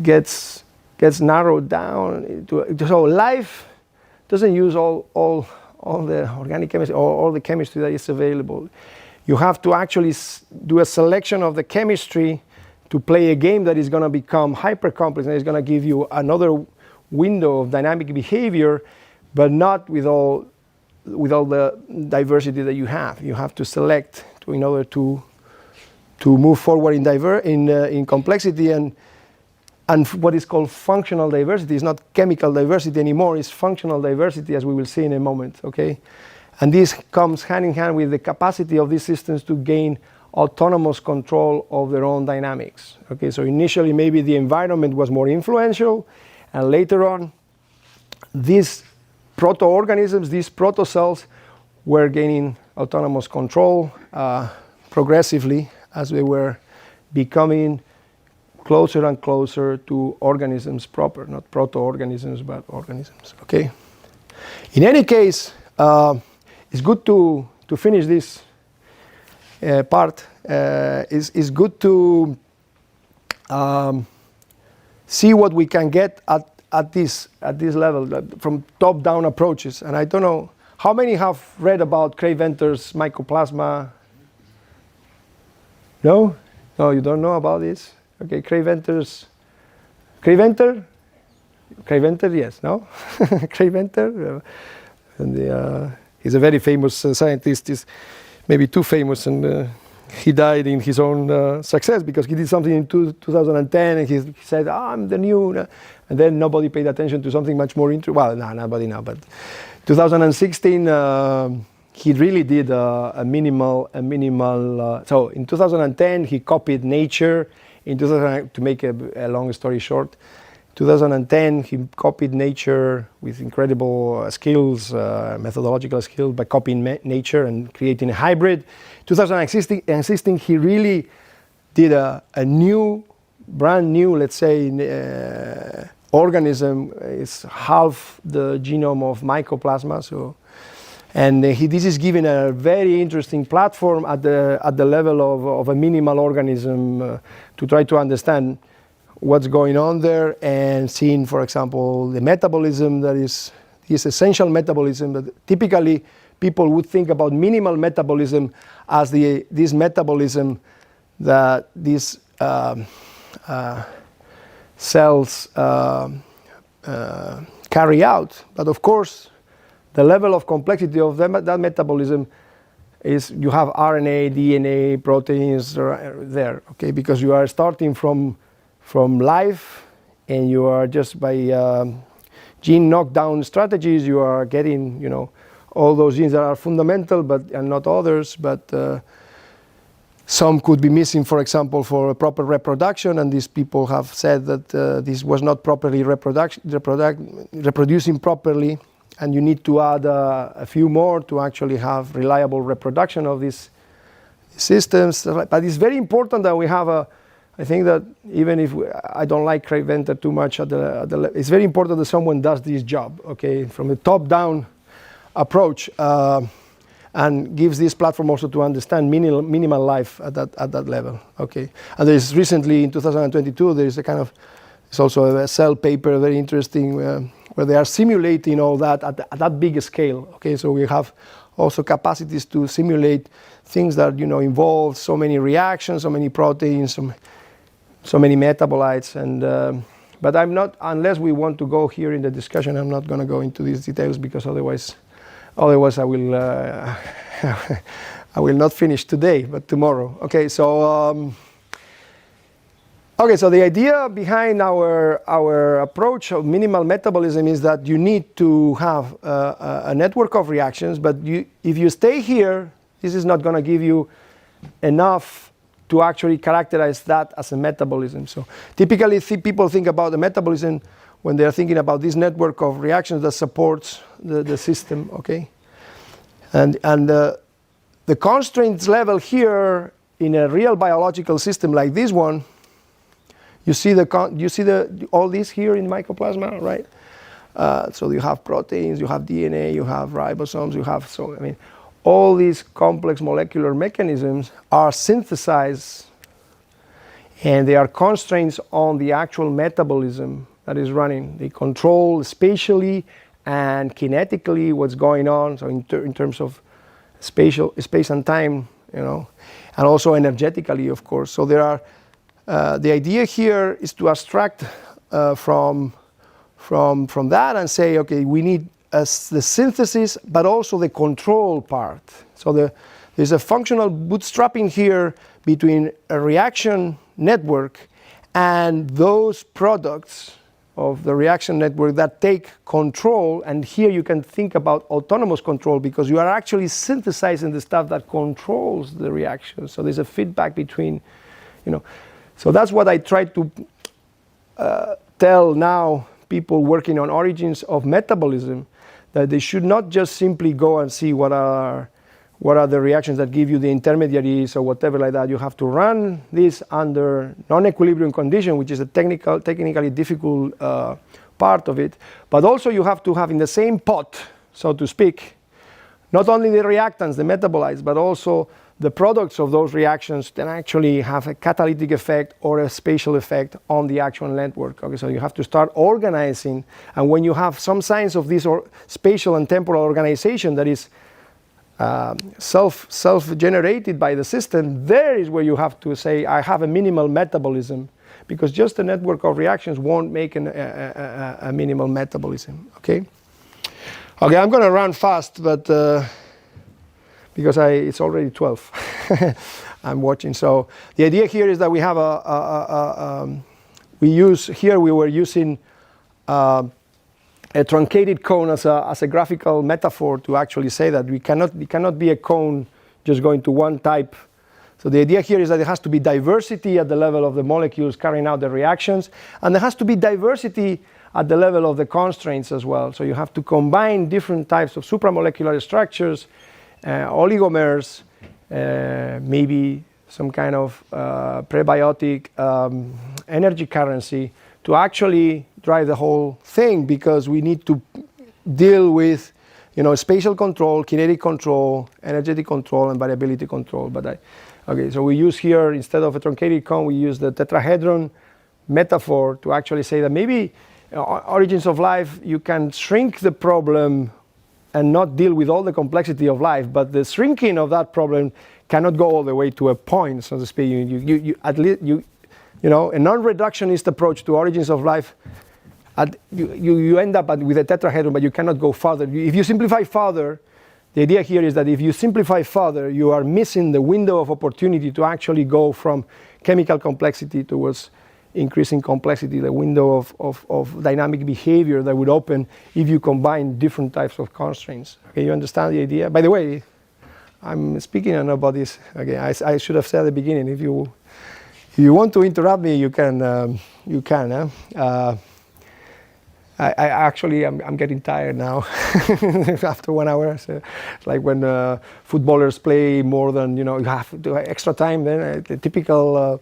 gets narrowed down so life doesn't use all the organic chemistry or all the chemistry that is available. You have to actually do a selection of the chemistry to play a game that is going to become hyper complex and is going to give you another window of dynamic behavior, but not with all the diversity that you have. You have to select in order to move forward in complexity, and what is called functional diversity is not chemical diversity anymore, it's functional diversity, as we will see in a moment. Okay, and this comes hand in hand with the capacity of these systems to gain autonomous control of their own dynamics. Okay, so initially maybe the environment was more influential, and later on these proto-organisms, these proto-cells, were gaining autonomous control progressively as they were becoming closer and closer to organisms proper, not proto-organisms, but organisms. Okay. In any case, it's good to finish this part. It's good to see what we can get at this level from top-down approaches. And I don't know how many have read about Craig Venter's mycoplasma. No, you don't know about this. Okay, Craig Venter, yes, no? Craig Venter, and he's a very famous scientist. He's maybe too famous, and he died in his own success because he did something in 2010, and he said, I'm the new, and then nobody paid attention to something much more interesting. Well, no, nobody now, but 2016, he really did a minimal. So in 2010, he copied Nature. To make a long story short, 2010 he copied Nature with incredible skills, methodological skills, by copying Nature and creating a hybrid. 2016 he really did a brand new, let's say, organism. It's half the genome of mycoplasma. So. And this is giving a very interesting platform at the level of a minimal organism to try to understand what's going on there, and seeing, for example, the metabolism that is this essential metabolism that typically people would think about minimal metabolism as this metabolism that these cells carry out. But of course, the level of complexity of that metabolism is you have RNA, DNA, proteins there, okay? Because you are starting from life, and you are just by gene knockdown strategies, you are getting, all those genes that are fundamental, and not others, but some could be missing, for example, for proper reproduction, and these people have said that this was not properly reproducing properly, and you need to add a few more to actually have reliable reproduction of these systems. But it's very important that we have I think that even if I don't like Craig Venter too much, it's very important that someone does this job, okay, from a top-down approach, and gives this platform also to understand minimal life at that level, okay. And there's recently, in 2022, there's it's also a Cell paper, very interesting, where they are simulating all that at that big scale, okay. So we have also capacities to simulate things that, involve so many reactions, so many proteins, so many metabolites, and but I'm not, unless we want to go here in the discussion, I'm not going to go into these details, because otherwise I will I will not finish today, but tomorrow. Okay, so so the idea behind our approach of minimal metabolism is that you need to have a network of reactions, but if you stay here, this is not going to give you enough to actually characterize that as a metabolism. So typically people think about the metabolism when they're thinking about this network of reactions that supports the system, okay? And the constraints level here in a real biological system like this one, you see all these here in mycoplasma, right? So you have proteins, you have DNA, you have ribosomes, all these complex molecular mechanisms are synthesized, and they are constraints on the actual metabolism that is running. They control spatially and kinetically what's going on, so in terms of space and time, and also energetically, of course. So there are the idea here is to abstract from that and say, okay, we need the synthesis, but also the control part. So there's a functional bootstrapping here between a reaction network and those products of the reaction network that take control. And here you can think about autonomous control, because you are actually synthesizing the stuff that controls the reaction. So there's a feedback between, So that's what I try to tell now people working on origins of metabolism, that they should not just simply go and see what are the reactions that give you the intermediaries or whatever like that. You have to run this under non-equilibrium condition, which is a technically difficult part of it. But also you have to have in the same pot, so to speak, not only the reactants, the metabolites, but also the products of those reactions that actually have a catalytic effect or a spatial effect on the actual network. Okay, so you have to start organizing, and when you have some signs of this spatial and temporal organization that is self-generated by the system, there is where you have to say, I have a minimal metabolism, because just a network of reactions won't make a minimal metabolism. Okay, I'm going to run fast, but because it's already 12. I'm watching. So the idea here is that we have we were using a truncated cone as a graphical metaphor to actually say that it cannot be a cone just going to one type. So the idea here is that there has to be diversity at the level of the molecules carrying out the reactions, and there has to be diversity at the level of the constraints as well. So you have to combine different types of supramolecular structures, oligomers, maybe some kind of prebiotic energy currency to actually drive the whole thing, because we need to deal with spatial control, kinetic control, energetic control, and variability control. But so we use here, instead of a truncated cone, we use the tetrahedron metaphor to actually say that maybe origins of life, you can shrink the problem and not deal with all the complexity of life, but the shrinking of that problem cannot go all the way to a point, so to speak. A non-reductionist approach to origins of life, you end up with a tetrahedron, but you cannot go further. If you simplify further, the idea here is that if you simplify further, you are missing the window of opportunity to actually go from chemical complexity towards increasing complexity, the window of dynamic behavior that would open if you combine different types of constraints. Okay, you understand the idea? By the way, I'm speaking about this. Okay, I should have said at the beginning. If you want to interrupt me, you can. I actually I'm getting tired now after 1 hour. So it's like when footballers play more than you have to do extra time. Then the typical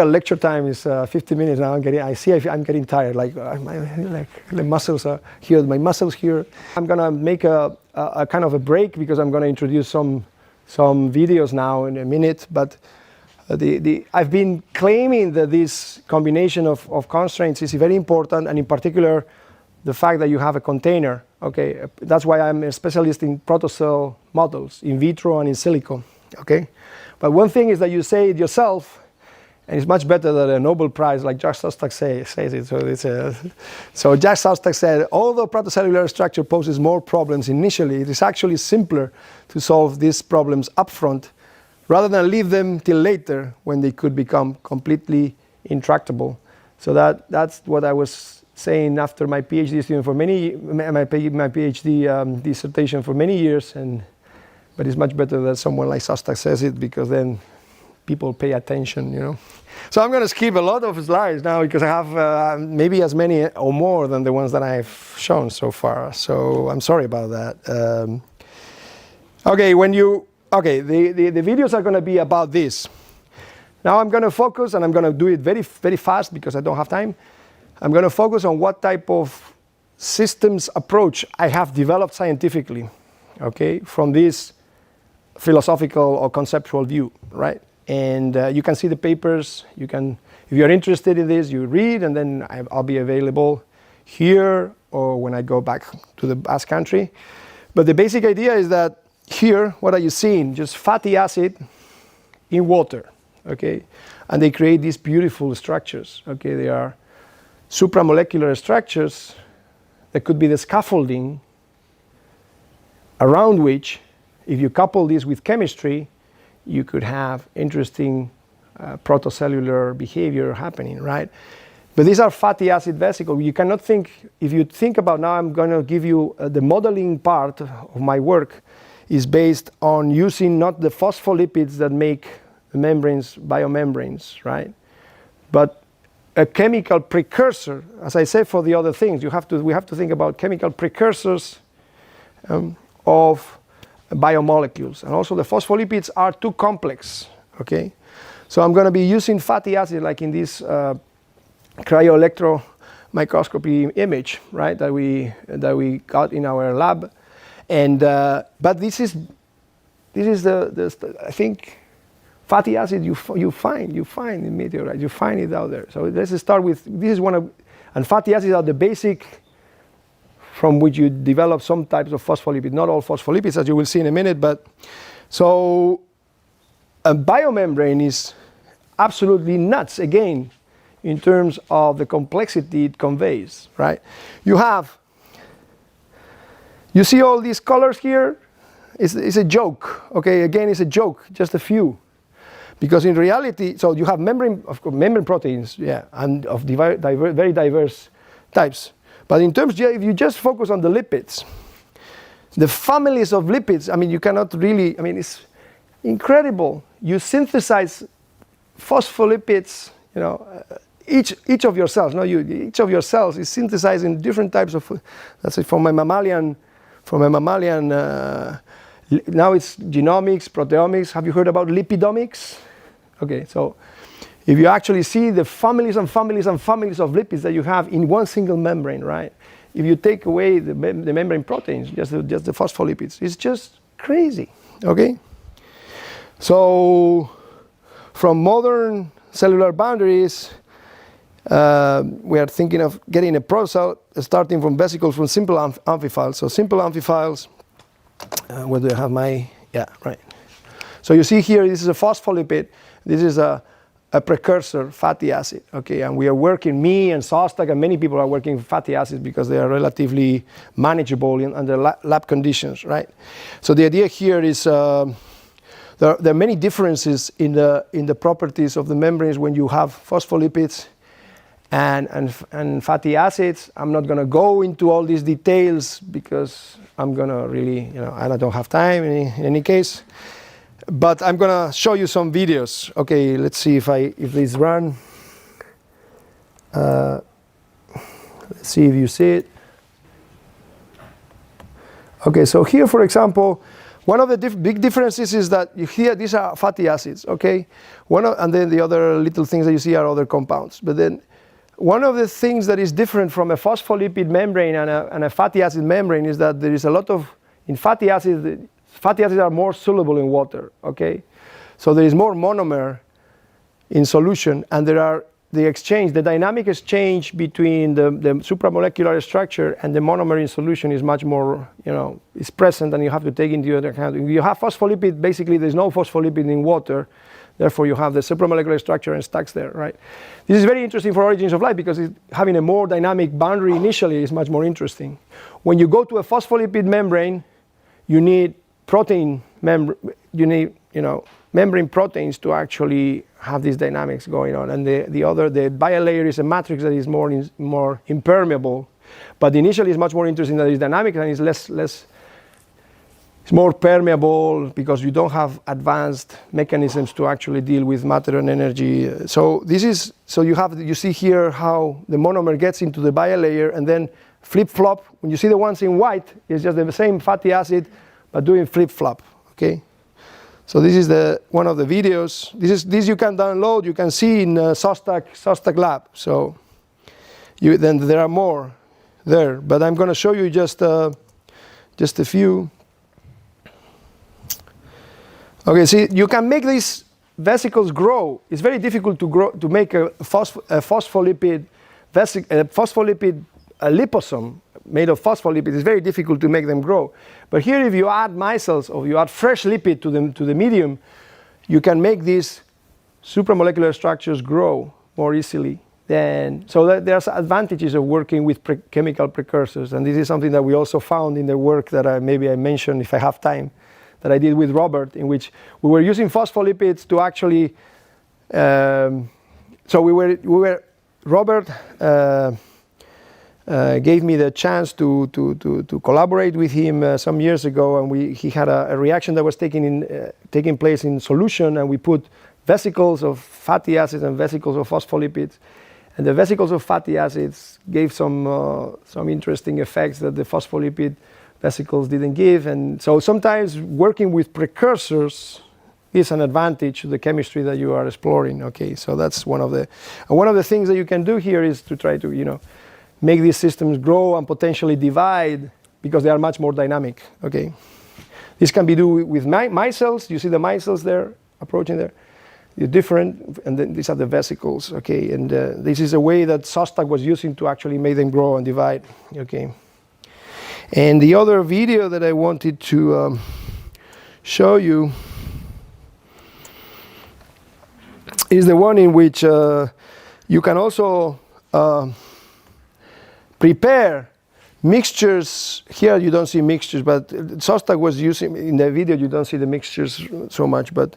lecture time is 50 minutes. Now I'm getting tired. Like the muscles are here. My muscles here. I'm gonna make a kind of a break because I'm gonna introduce some videos now in a minute. But I've been claiming that this combination of constraints is very important, and in particular, the fact that you have a container. Okay, that's why I'm a specialist in protocell models, in vitro and in silico. Okay, but one thing is that you say it yourself, and it's much better than a Nobel Prize like Jack Szostak says it. So Jack Szostak said, although protocellular structure poses more problems initially, it is actually simpler to solve these problems upfront, rather than leave them till later when they could become completely intractable. So that's what I was saying after my PhD student for my PhD dissertation for many years, but it's much better that someone like Szostak says it, because then people pay attention, So I'm going to skip a lot of slides now because I have maybe as many or more than the ones that I've shown so far. So I'm sorry about that. The videos are going to be about this. Now I'm going to focus, and I'm going to do it very, very fast because I don't have time. I'm going to focus on what type of systems approach I have developed scientifically, okay, from this philosophical or conceptual view, right? And you can see the papers. You can, if you're interested in this, you read, and then I'll be available here or when I go back to the Basque Country. But the basic idea is that here, what are you seeing? Just fatty acid in water, okay? And they create these beautiful structures, okay? They are supramolecular structures that could be the scaffolding around which, if you couple this with chemistry, you could have interesting protocellular behavior happening, right? But these are fatty acid vesicles. You cannot think, if you think about, now I'm going to give you the modeling part of my work is based on using not the phospholipids that make the membranes, biomembranes, right? But a chemical precursor, as I said for the other things, we have to think about chemical precursors of biomolecules. And also the phospholipids are too complex, okay? So I'm going to be using fatty acid like in this cryo-electron microscopy image, right, that we got in our lab. And but this is the I think fatty acid you find in meteorites, you find it out there. So let's start with this is one of, and fatty acids are the basic from which you develop some types of phospholipids. Not all phospholipids, as you will see in a minute, but so a biomembrane is absolutely nuts again in terms of the complexity it conveys, right? You see all these colors here? It's a joke, okay? Again, it's a joke, just a few. Because in reality, so you have membrane proteins, yeah, and of very diverse types. But in terms, if you just focus on the lipids, the families of lipids, I mean, you cannot really, I mean, it's incredible. You synthesize phospholipids, each of your cells, each of your cells is synthesizing different types of, let's say from a mammalian, now it's genomics, proteomics. Have you heard about lipidomics? Okay, so if you actually see the families and families and families of lipids that you have in one single membrane, right? If you take away the membrane proteins, just the phospholipids, it's just crazy, okay? So from modern cellular boundaries, we are thinking of getting a protocell starting from vesicles from simple amphiphiles. So simple amphiphiles, where do I have my, yeah, right. So you see here, this is a phospholipid. This is a precursor fatty acid, okay? And we are working, me and Szostak and many people are working with fatty acids because they are relatively manageable under lab conditions, right? So the idea here is there are many differences in the properties of the membranes when you have phospholipids and fatty acids. I'm not going to go into all these details because I'm going to really, I don't have time in any case. But I'm going to show you some videos. Okay, let's see if this run. Let's see if you see it. Okay, so here, for example, one of the big differences is that these are fatty acids, okay? And then the other little things that you see are other compounds. But then one of the things that is different from a phospholipid membrane and a fatty acid membrane is that there is a lot of, in fatty acids are more soluble in water, okay? So there is more monomer in solution, and the dynamic exchange between the supramolecular structure and the monomer in solution is much more, is present, and you have to take into account. If you have phospholipid, basically there's no phospholipid in water, therefore you have the supramolecular structure and stacks there, right? This is very interesting for origins of life because having a more dynamic boundary initially is much more interesting. When you go to a phospholipid membrane, you need membrane proteins to actually have these dynamics going on. And the bilayer is a matrix that is more impermeable, but initially it's much more interesting that it's dynamic and it's it's more permeable because you don't have advanced mechanisms to actually deal with matter and energy. So you see here how the monomer gets into the bilayer and then flip-flop. When you see the ones in white, it's just the same fatty acid, but doing flip-flop, okay? So this is one of the videos. This you can download. You can see in SOSTAC lab. So then there are more there, but I'm going to show you just a few. Okay, see, you can make these vesicles grow. It's very difficult to make a phospholipid liposome made of phospholipids. It's very difficult to make them grow. But here, if you add micelles or you add fresh lipid to the medium, you can make these supramolecular structures grow more easily. So there's advantages of working with chemical precursors, and this is something that we also found in the work that maybe I mentioned if I have time, that I did with Robert, in which we were using phospholipids to actually. Robert gave me the chance to collaborate with him some years ago, and he had a reaction that was taking place in solution, and we put vesicles of fatty acids and vesicles of phospholipids, and the vesicles of fatty acids gave some interesting effects that the phospholipid vesicles didn't give. And so sometimes working with precursors is an advantage to the chemistry that you are exploring. Okay, so that's one of the things that you can do here is to try to make these systems grow and potentially divide because they are much more dynamic. Okay, this can be done with micelles. You see the micelles there approaching there. They're different, and then these are the vesicles. Okay, and this is a way that SOSTAC was using to actually make them grow and divide. Okay. And the other video that I wanted to show you is the one in which you can also prepare mixtures. Here you don't see mixtures, but SOSTAC was using, in the video you don't see the mixtures so much, but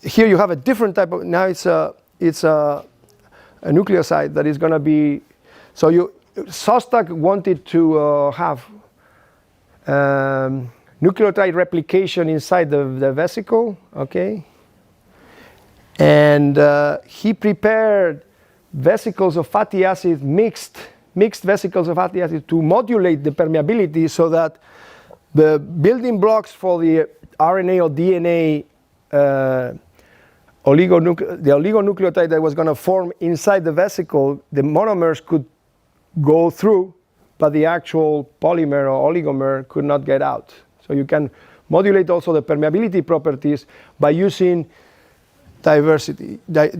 here you have a different type of, now it's a nucleoside that is going to be, so SOSTAC wanted to have nucleotide replication inside the vesicle, okay? And he prepared vesicles of fatty acid, mixed vesicles of fatty acid to modulate the permeability so that the building blocks for the RNA or DNA the oligonucleotide that was going to form inside the vesicle, the monomers could go through, but the actual polymer or oligomer could not get out. So you can modulate also the permeability properties by using diverse, like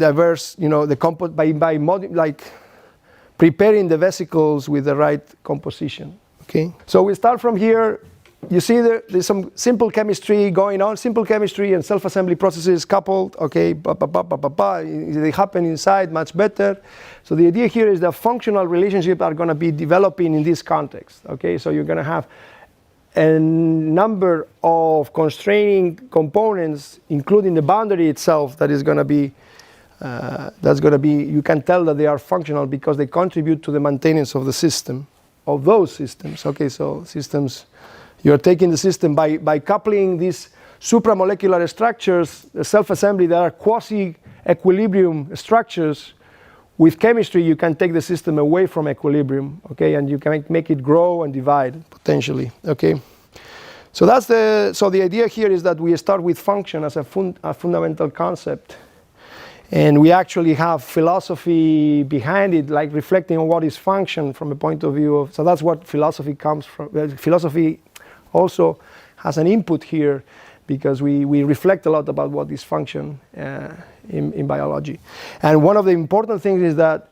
preparing the vesicles with the right composition. Okay. So we start from here. You see there's some simple chemistry going on, simple chemistry and self-assembly processes coupled, okay, they happen inside much better. So the idea here is that functional relationships are going to be developing in this context, okay? So you're going to have a number of constraining components, including the boundary itself, that is going to be That's going to be, you can tell that they are functional because they contribute to the maintenance of the system, of those systems. Okay, so systems, you're taking the system by coupling these supramolecular structures, self-assembly, that are quasi-equilibrium structures. With chemistry, you can take the system away from equilibrium, okay, and you can make it grow and divide potentially, okay. So that's the idea here is that we start with function as a fundamental concept, and we actually have philosophy behind it, like reflecting on what is function from a point of view of. So that's what philosophy comes from. Philosophy also has an input here, because we reflect a lot about what is function in biology. And one of the important things is that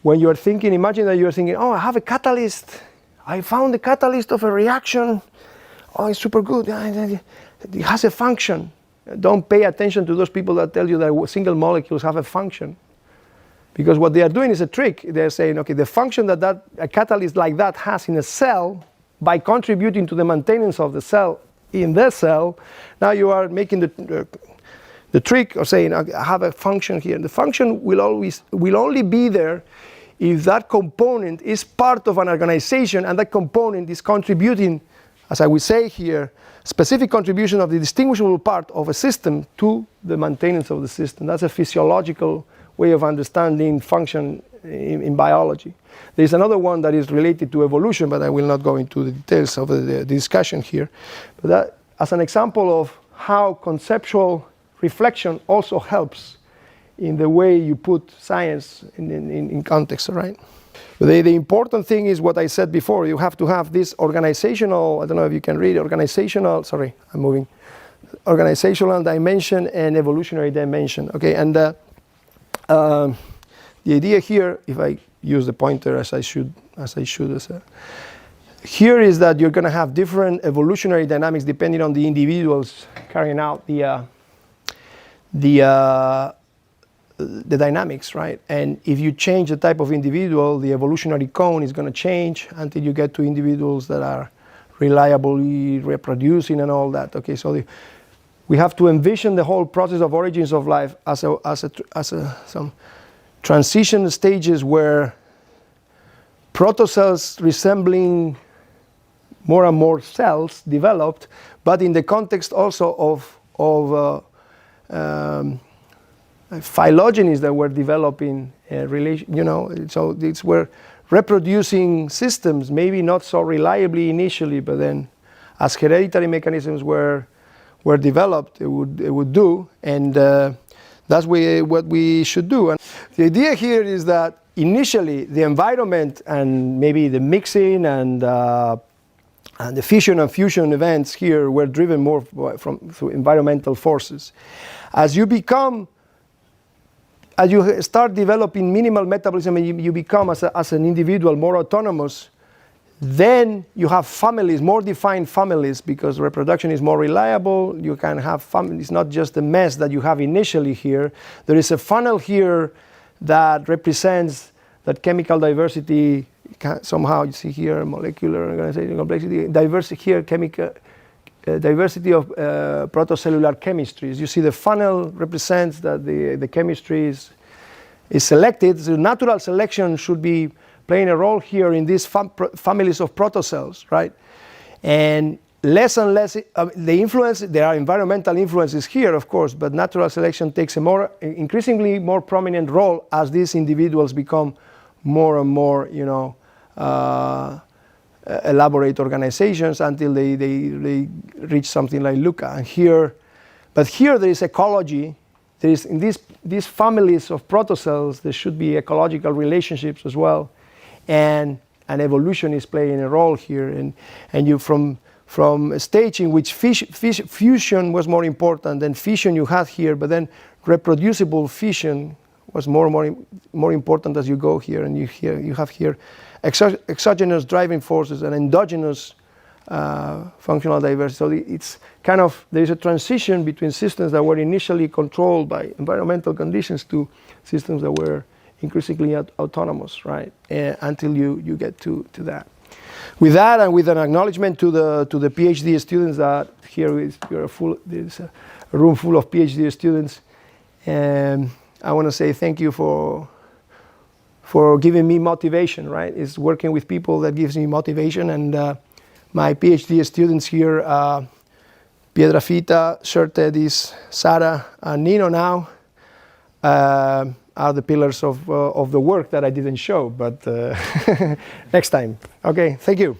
when you're thinking, imagine that you're thinking, oh, I have a catalyst. I found the catalyst of a reaction. Oh, it's super good. It has a function. Don't pay attention to those people that tell you that single molecules have a function. Because what they are doing is a trick. They're saying, okay, the function that a catalyst like that has in a cell, by contributing to the maintenance of the cell, in the cell, now you are making the trick of saying, I have a function here. The function will only be there if that component is part of an organization, and that component is contributing, as I would say here, specific contribution of the distinguishable part of a system to the maintenance of the system. That's a physiological way of understanding function in biology. There's another one that is related to evolution, but I will not go into the details of the discussion here. But that, as an example of how conceptual reflection also helps in the way you put science in context, right? But the important thing is what I said before. You have to have this organizational, I don't know if you can read, organizational dimension and evolutionary dimension. Okay, and the idea here, if I use the pointer as I should, here is that you're going to have different evolutionary dynamics depending on the individuals carrying out the dynamics, right? And if you change the type of individual, the evolutionary cone is going to change until you get to individuals that are reliably reproducing and all that. Okay, so we have to envision the whole process of origins of life as some transition stages where protocells resembling more and more cells developed, but in the context also of phylogenies that were developing relation, so it's where reproducing systems, maybe not so reliably initially, but then as hereditary mechanisms were developed, it would do, and that's what we should do. And the idea here is that initially the environment and maybe the mixing and the fission and fusion events here were driven more through environmental forces. As you start developing minimal metabolism and you become as an individual more autonomous, then you have families, more defined families, because reproduction is more reliable. You can have families, not just the mess that you have initially here. There is a funnel here that represents that chemical diversity. Somehow you see here molecular organization complexity, diversity here, chemical diversity of protocellular chemistries. You see the funnel represents that the chemistry is selected. So natural selection should be playing a role here in these families of protocells, right? And less and less, the influence, there are environmental influences here, of course, but natural selection takes a increasingly more prominent role as these individuals become more and more, elaborate organizations until they reach something like LUCA. And here there is ecology. There is in these families of protocells, there should be ecological relationships as well, and evolution is playing a role here. And you from a stage in which fusion was more important than fission you had here, but then reproducible fission was more important as you go here, and you have here exogenous driving forces and endogenous functional diversity. So it's kind of, there is a transition between systems that were initially controlled by environmental conditions to systems that were increasingly autonomous, right? Until you get to that. With that, and with an acknowledgement to the PhD students that here there's a room full of PhD students. I want to say thank you for giving me motivation, right? It's working with people that gives me motivation. And my PhD students here, Pietrafita, Surtedis, Sara, and Nino now, are the pillars of the work that I didn't show, but next time. Okay, thank you.